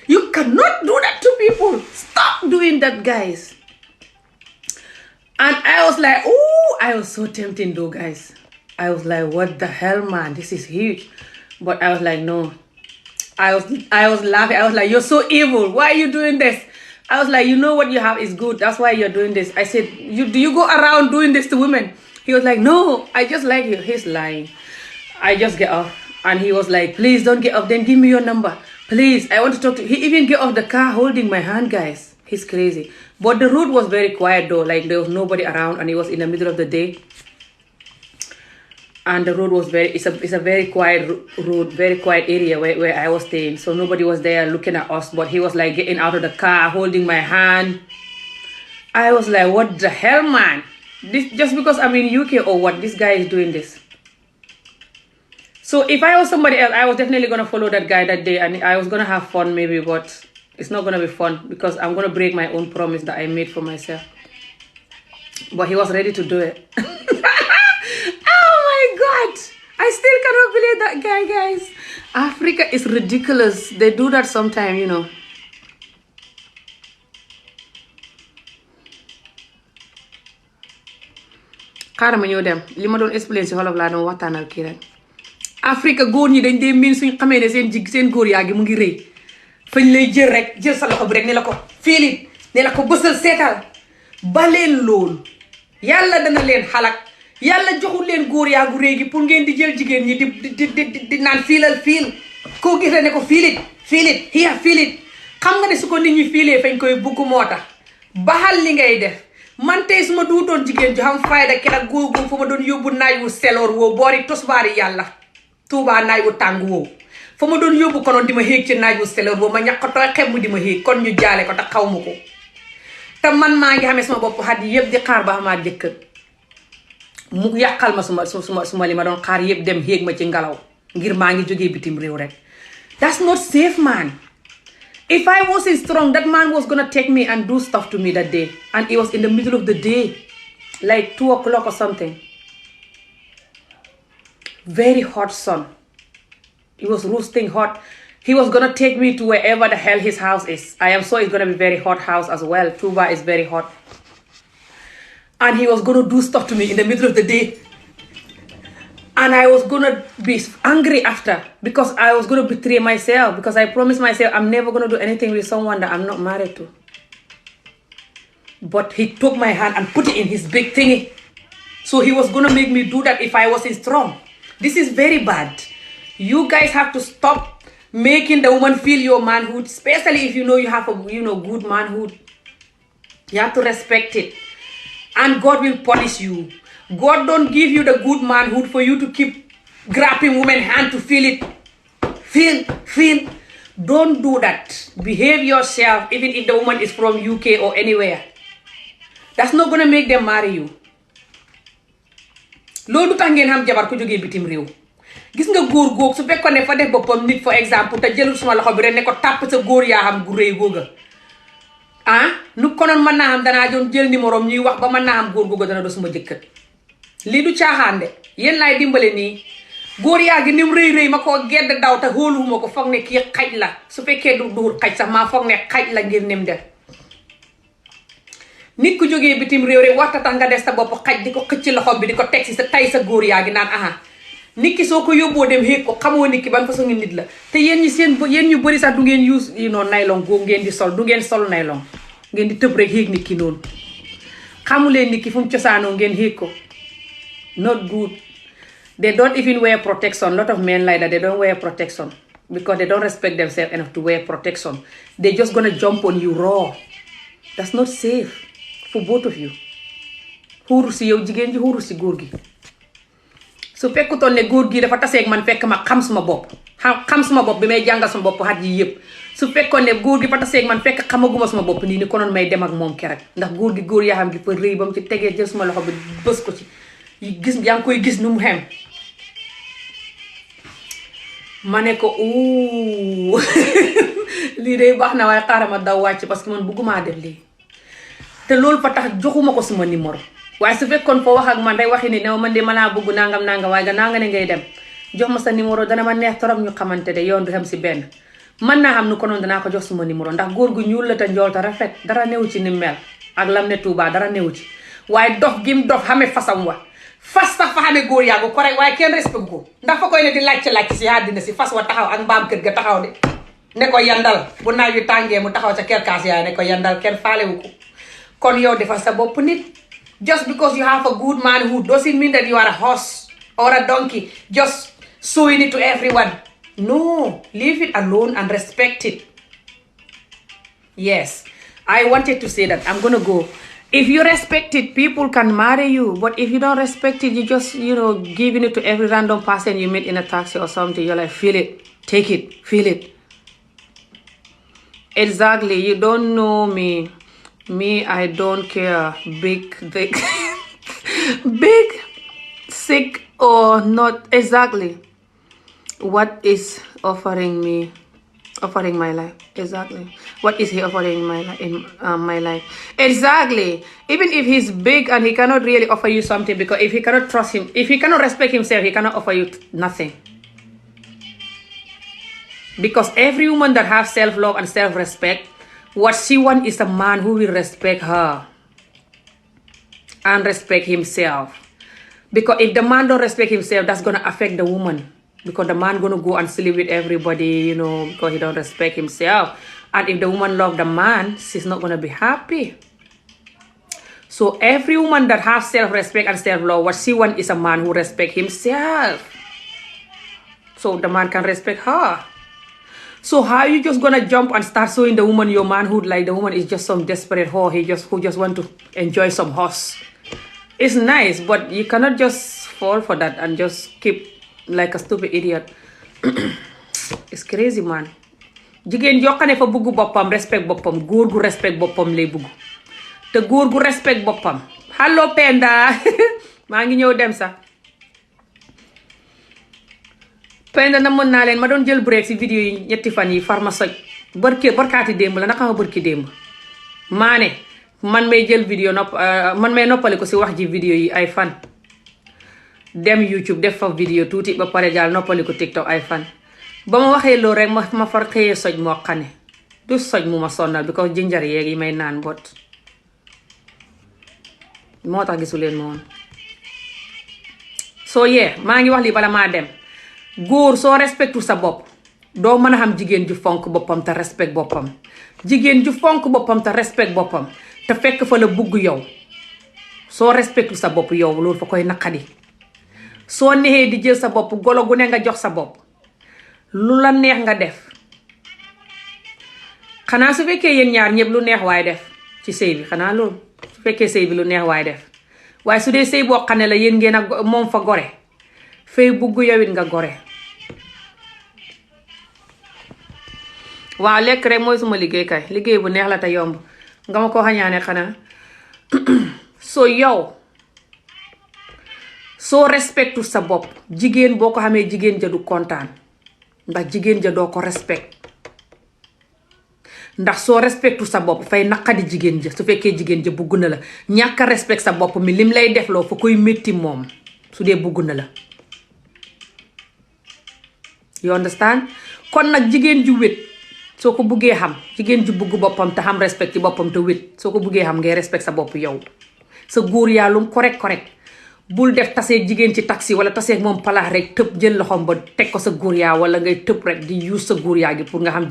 You cannot do that to people. Stop doing that, guys. And I was like, I was so tempting though, guys. I was like, what the hell, man? This is huge. But I was like, no. I was laughing. I was like, you're so evil. Why are you doing this? I was like, you know what you have is good. That's why you're doing this. I said, do you go around doing this to women? He was like, no, I just like you. He's lying. I just get off. And he was like, please don't get off. Then give me your number. Please, I want to talk to you. He even get off the car holding my hand, guys. He's crazy. But the road was very quiet though. Like there was nobody around and it was in the middle of the day. And the road was it's a very quiet road, very quiet area where I was staying. So nobody was there looking at us. But he was like getting out of the car, holding my hand. I was like, what the hell, man? This just because I'm in UK or what? This guy is doing this. So if I was somebody else, I was definitely going to follow that guy that day. And I was going to have fun maybe, but it's not going to be fun. Because I'm going to break my own promise that I made for myself. But he was ready to do it. God, I still cannot believe that guy, guys. Africa is ridiculous. They do that sometimes, you know. xaaral ma ñëw dem li ma doon explain si xolof laa doon waxtaanal kii rek. Afrique góor ñi dañ dee miin suñ xamee ne seen góor yaa gi mu ngi rëy fañ lay jël rek jël sa loxo bi rek ne la ko fiilit ne la ko bësal seetal ba leen loolu yàlla dana leen xalak. yàlla joxul leen góor yaa gu réegi pour ngeen di jël jigéen ñi di naan fiilal fiil koo gis ne ko fiilit hiya fiilit xam nga ne su ko nit ñi fiilee fañ koy bugg moo tax baxal li ngay def man tey su ma duutoon jigéen ju xam fayda keroog góor fa ma doon yóbbu naaj wu seloor woo boori tosbaari yàlla tuubaa naaj wu tàng woo fa ma doon yóbbu konoon di ma xéeg ci naaj wu seloor woo ma ñàkkatooy xemm di ma xéeg kon ñu jaale ko te xaw ma ko te man maa ngi xamee sama bopp xat yi yëpp di xaar ba xamaat jëkkër mu yàqal ma suma li ma doon xaar yëpp dem xéeg ma ci ngelaw ngir maa ngi jógee bitim réew rek. That's not safe, man. If I wasn't strong, that man was gonna take me and do stuff to me that day. And it was in the middle of the day, like 2 o'clock or something. Very hot sun. It was roasting hot. He was gonna take me to wherever the hell his house is. I am sure it's gonna be very hot house as well. Tuba is very hot. And he was gonna do stuff to me in the middle of the day. And I was gonna be angry after because I was gonna betray myself because I promised myself I'm never gonna do anything with someone that I'm not married to. But he took my hand and put it in his big thingy. So he was gonna make me do that if I wasn't strong. This is very bad. You guys have to stop making the woman feel your manhood, especially if you know you have a good manhood. You have to respect it. And God will punish you. God don't give you the good manhood for you to keep grabbing woman's hand to feel it. Feel. Don't do that. Behave yourself, even if the woman is from UK or anywhere. That's not gonna make them marry you. Loolu du tax ngeen xam jabar ku jógee bitim réew. Gis nga góor góog su fekkoon ne fa def boppam nit for exemple te jëlul suma loxo bi rek ne ko tàpp sa góor yaa xam gu rëy googa. Nu konoon mën naa xam danaa doon jël numéro ñuy wax ba mën naa xam góor googa dana do suma jëkkër. Lii du caaxaan de yéen laay dimbale nii. Góor yaa gi nim rëy ma koo gedd daw te xooluwuma ko foog ne kii xaj la su fekkee du duhul xaj sax maa foog ne xaj la ngir nim def. Nit ku jógee bitim réew rek waxta tax nga des sa bopp xaj di ko xëcc loxo bi di ko teg si sa tay sa góor yaa gi naan nit ki soo ko yóbboo dem xéeg ko xamoo nit ki ban façon nit la te yéen ñu bëri sax du ngeen use nylon googu ngeen di sol du ngeen sol nylon ngeen di tëb rek xéeg nit ki noonu xamuleen nit ki fu mu cosaanoo ngeen xéeg ko. Not good. They don't even wear protection. A lot of men like that, they don't wear protection because they don't respect themselves enough to wear protection. They're just gonna jump on you raw. That's not safe for both of you. Xuuru si yow jigéen ji xuuru si góor gi. Su fekkutoon ne góor gi dafa taseeg man fekk ma xam suma bopp bi may jàngal suma bopp xat yi yëpp. Su fekkoon ne góor gi fa taseeg man fekk xamaguma suma bopp nii ni konoon may dem ak moom kerek ndax góor yaa xam gi fa rëy ba mu ci tegee jël suma loxo bi bës ko ci. Gis yaa ngi koy gis nu mu xem ma ne ko lii de baax na waaye xaaral ma daw wàcc parce que man bëgguma def lii te loolu fa tax joxuma ko suma numéro waaye su fekkoon foo wax ak man day waxi ni ne man de ma laa bëgg nangam waaye gannaaw nga ne ngay dem jox ma sa numéro dana ma neex torop ñu xamante de yoon du xem si benn mën naa xam nu ko noonu danaa ko jox suma numéro ndax góor gu ñuul la te njool te rafet dara newu ci ni mel ak lam ne Tuubaa dara newu ci waaye dox gim dox xame fasam wa fas sax fa xamee góor yaa ko correct waaye kenn respect ko ndax fa koy ne di laajte si àddina si fas wa taxaw ak mbaam kër ga taxaw de ne ko yandal bu naaj wi tàngee mu taxaw ca kerkaas yaa ne ko yandal kenn faalewu ko kon yow defal sa bopp nit just because you have a good manhood doesn't mean that you are a horse or a donkey just showing it to everyone. No, leave it alone and respect it. Yes, I wanted to say that. I'm gonna go. If you respect it, people can marry you. But if you don't respect it, you just, giving it to every random person you meet in a taxi or something. You're like, feel it, take it, feel it. Exactly. You don't know me. Me, I don't care. Big, thick, big, sick or not. Exactly. What is offering my life? Exactly. What is he offering in my life? Exactly. Even if he's big and he cannot really offer you something, because if he cannot trust him, if he cannot respect himself, he cannot offer you nothing. Because every woman that has self-love and self-respect, what she wants is a man who will respect her and respect himself. Because if the man don't respect himself, that's going to affect the woman. Because the man gonna go and sleep with everybody, because he don't respect himself. And if the woman love the man, she's not gonna be happy. So every woman that has self-respect and self-love, what she wants is a man who respect himself. So the man can respect her. So how you just gonna jump and start showing the woman your manhood like the woman is just some desperate whore who just want to enjoy some horse? It's nice, but you cannot just fall for that and just keep like a stupid idiot. It's crazy, man. Jigéen joo xam ne fa bëgg boppam respect boppam góor gu respect boppam lay bëgg te góor gu respect boppam. Hello Penda maa ngi ñëw dem sax. Penda na mën naa leen ma doon jël break si vidéo yi ñetti fan yi farma soj barkaati démb la naka nga barki démb maa ne man may jël vidéo man may noppali ko si wax ji vidéo yi ay fan dem YouTube def fa vidéo tuuti ba pare jaal noppali ko TikTok ay fan ba ma waxee loolu rek ma far xëyee soj moo xane du soj mu ma sonnal because jinjar yeeg yi may naan bot moo tax gisuleen ma woon soo maa ngi wax lii bala maa dem góor soo respectu sa bopp doo mën a xam jigéen ju fonk boppam te respect boppam jigéen ju fonk boppam te respect boppam te fekk fa la bugg yow soo respectu sa bopp yow loolu fa koy naqadi soo nexee di jël sa bopp golo gu ne nga jox sa bopp lu la neex nga def xanaa su fekkee yéen ñaar ñëpp lu neex waay def ci sëy bi xanaa loolu su fekkee sëy bi lu neex waay def waaye su dee sëy boo xam ne la yéen ngeen a moom fa gore fay bugg yowit nga gore waaw lekk rek mooy suma liggéey kay liggéey bu neex la te yomb nga ma ko xañaane xanaa soo yow soo respectu sa bopp jigéen boo ko xamee jigéen ja du kontaan ndax jigéen ja doo ko respect ndax soo respectu sa bopp fay naqadi jigéen ja su fekkee jigéen ja bugg na la ñàkk a respect sa bopp mi lim lay defloo fa koy métti moom su dee bugg na la you understand kon nag jigéen ju wét soo ko buggee xam jigéen ju bugg boppam te xam respect ci boppam te wét soo ko buggee xam ngay respect sa bopp yow sa góor yàllum correct bul def taseeg jigéen ci taxi wala taseeg moom palaax rek tëb jël loxom ba teg ko sa góor yaa wala ngay tëb rek di use sa góor yaa gi pour nga xam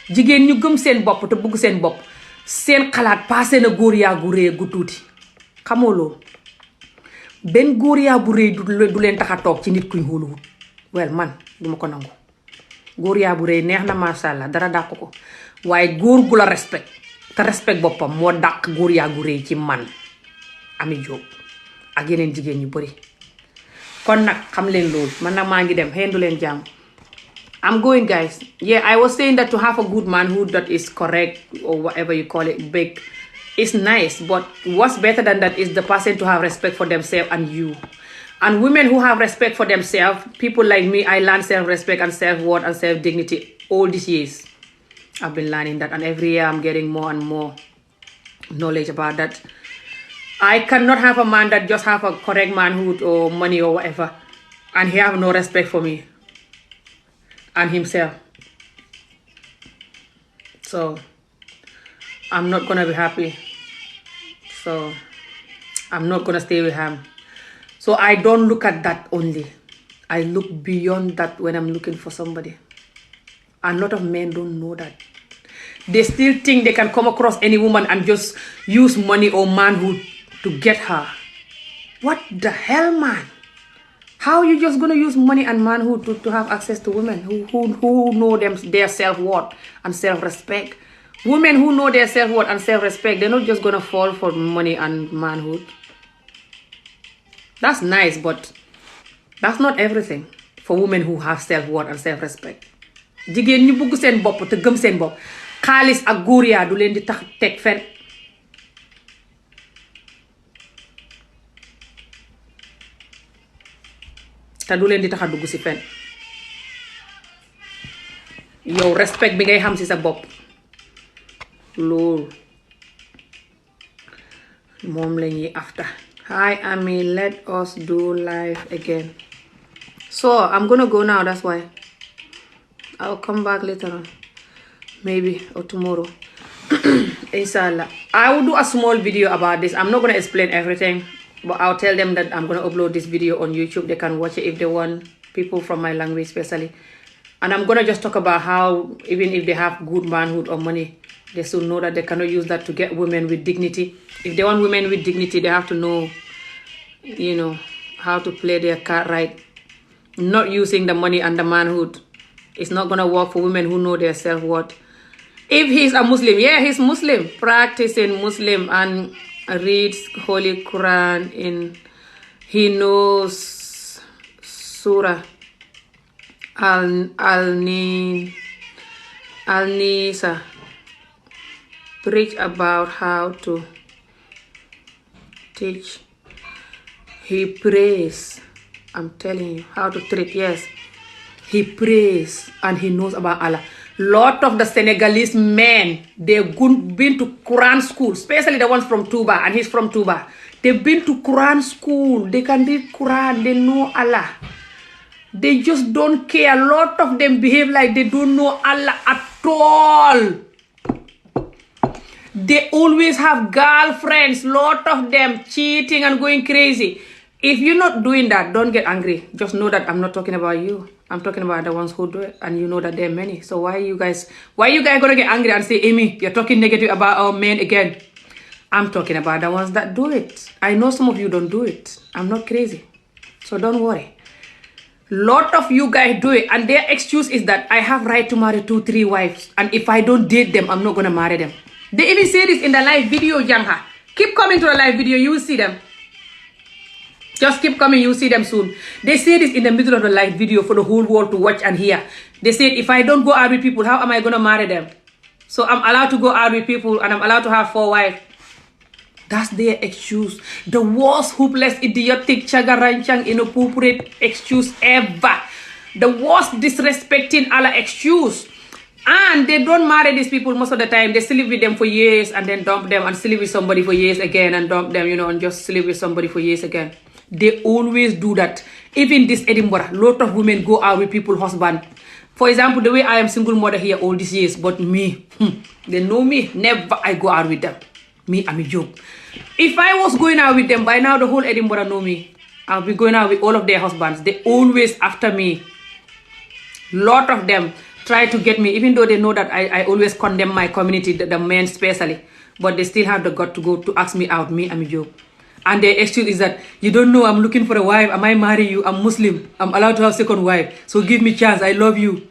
jigéen ñu gëm seen bopp te bugg seen bopp seen xalaat passé na góor yaa gu rëy gu tuuti xamoo loolu benn góor yaa bu rëy du leen tax a toog ci nit kuñ xóoluwut wel man duma ko nangu góor yaa bu rëy neex na masha Allah dara dàq ko waaye góor gu la respect te respect boppam moo dàq góor yaa gu rëy ci man Ami Jóob ak yeneen jigéen ñu bari kon nag xam leen loolu man nag maa ngi dem xendu leen jàmm I'm going, guys. Yeah, I was saying that to have a good manhood that is correct or whatever you call it, big, is nice. But what's better than that is the person to have respect for themselves and you. And women who have respect for themselves, people like me, I learned self-respect and self-worth and self-dignity all these years. I've been learning that, and every year I'm getting more and more knowledge about that. I cannot have a man that just have a correct manhood or money or whatever, and he have no respect for me and himself. So I'm not gonna be happy. So I'm not gonna stay with him. So I don't look at that only. I look beyond that when I'm looking for somebody. A lot of men don't know that. They still think they can come across any woman and just use money or manhood to get her. What the hell, man? How you just gonna use money and manhood to have access to women who know their self-worth and self-respect? Women who know their self-worth and self-respect, they're not just gonna fall for money and manhood. That's nice, but that's not everything for women who have self-worth and self-respect. Jigéen ñu bugg seen bopp te gëm seen bopp xaalis ak góor yaa du leen di tax teg fen. te du leen di tax a dugg ci fen. yow respect bi ngay xam ci sa bopp loolu moom la ñuy after. Hi Ami, let us do live again. So I'm gonna go now, that's why. I'll come back later on, maybe, or tomorrow. Inshallah. I will do a small video about this. I'm not gonna explain everything, but I'll tell them that I'm gonna upload this video on YouTube. They can watch it if they want, people from my language especially. And I'm gonna just talk about how even if they have good manhood or money, they should know that they cannot use that to get women with dignity. If they want women with dignity, they have to know, you know, how to play their card right. Not using the money and the manhood. It's not gonna work for women who know their self-worth. If he's a Muslim, yeah, he's Muslim, practicing Muslim and reads Holy Quran he knows Surah Al-Nisa, preach about how to teach. He prays. I'm telling you how to treat. Yes, he prays and he knows about Allah. Lot of the Senegalese men, they've been to Quran school, especially the ones from Touba, and he's from Touba. They've been to Quran school. They can read Quran. They know Allah. They just don't care. A lot of them behave like they don't know Allah at all. They always have girlfriends. Lot of them cheating and going crazy. If you're not doing that, don't get angry. Just know that I'm not talking about you. I'm talking about the ones who do it, and you know that there are many. So why you guys gonna get angry and say, Amy, you're talking negative about our men again? I'm talking about the ones that do it. I know some of you don't do it. I'm not crazy. So don't worry. Lot of you guys do it, and their excuse is that I have right to marry 2-3 wives, and if I don't date them, I'm not gonna marry them. They even say this in the live video, Jangha. Keep coming to the live video, you will see them. Just keep coming, you will see them soon. They say this in the middle of the live video for the whole world to watch and hear. They said, if I don't go out with people, how am I gonna marry them? So I'm allowed to go out with people, and I'm allowed to have 4 wives. That's their excuse. The worst, hopeless, idiotic, chagaranchan, inappropriate excuse ever. The worst, disrespecting Allah excuse. And they don't marry these people most of the time. They sleep with them for years and then dump them, and sleep with somebody for years again and dump them, and just sleep with somebody for years again. They always do that. Even this Edinburgh, a lot of women go out with people's husband. For example, the way I am single mother here all these years, but me, they know me, never I go out with them. Me, I'm a joke. If I was going out with them, by now the whole Edinburgh know me. I'll be going out with all of their husbands. They always after me. Lot of them try to get me, even though they know that I always condemn my community, the men especially. But they still have the gut to go to ask me out. Me, I'm a joke. And their excuse is that, you don't know, I'm looking for a wife. I might marry you. I'm Muslim. I'm allowed to have second wife. So give me chance. I love you.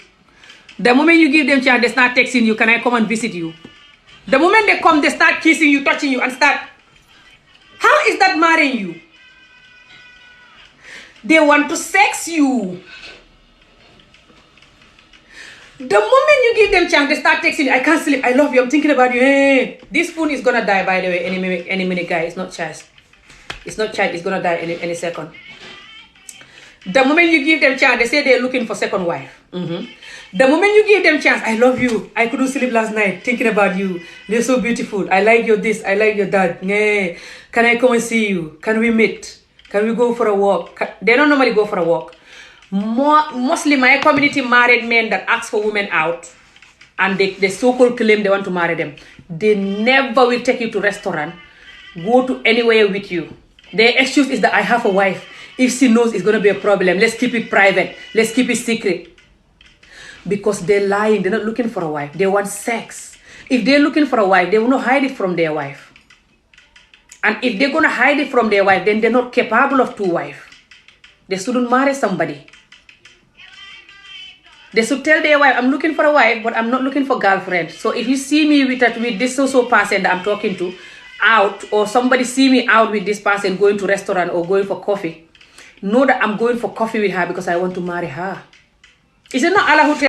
The moment you give them chance, they start texting you. Can I come and visit you? The moment they come, they start kissing you, touching you, and start. How is that marrying you? They want to sex you. The moment you give them chance, they start texting you. I can't sleep. I love you. I'm thinking about you. Hey. This phone is gonna die, by the way, any minute, guys. It's not charged. It's not charged. It's gonna die any second. The moment you give them chance, they say they're looking for second wife. The moment you give them chance, I love you. I couldn't sleep last night thinking about you. You're so beautiful. I like your this. I like your that. Yeah. Can I come and see you? Can we meet? Can we go for a walk? They don't normally go for a walk. Mostly my community married men that ask for women out, and they so-called claim they want to marry them. They never will take you to restaurant, go to anywhere with you. Their excuse is that I have a wife. If she knows, it's going to be a problem. Let's keep it private. Let's keep it secret. Because they're lying. They're not looking for a wife. They want sex. If they're looking for a wife, they will not hide it from their wife. And if they're going to hide it from their wife, then they're not capable of 2 wives. They shouldn't marry somebody. They should tell their wife, I'm looking for a wife, but I'm not looking for girlfriend. So if you see me with this so-so person that I'm talking to out, or somebody see me out with this person going to restaurant or going for coffee, know that I'm going for coffee with her because I want to marry her. Is it not Allah who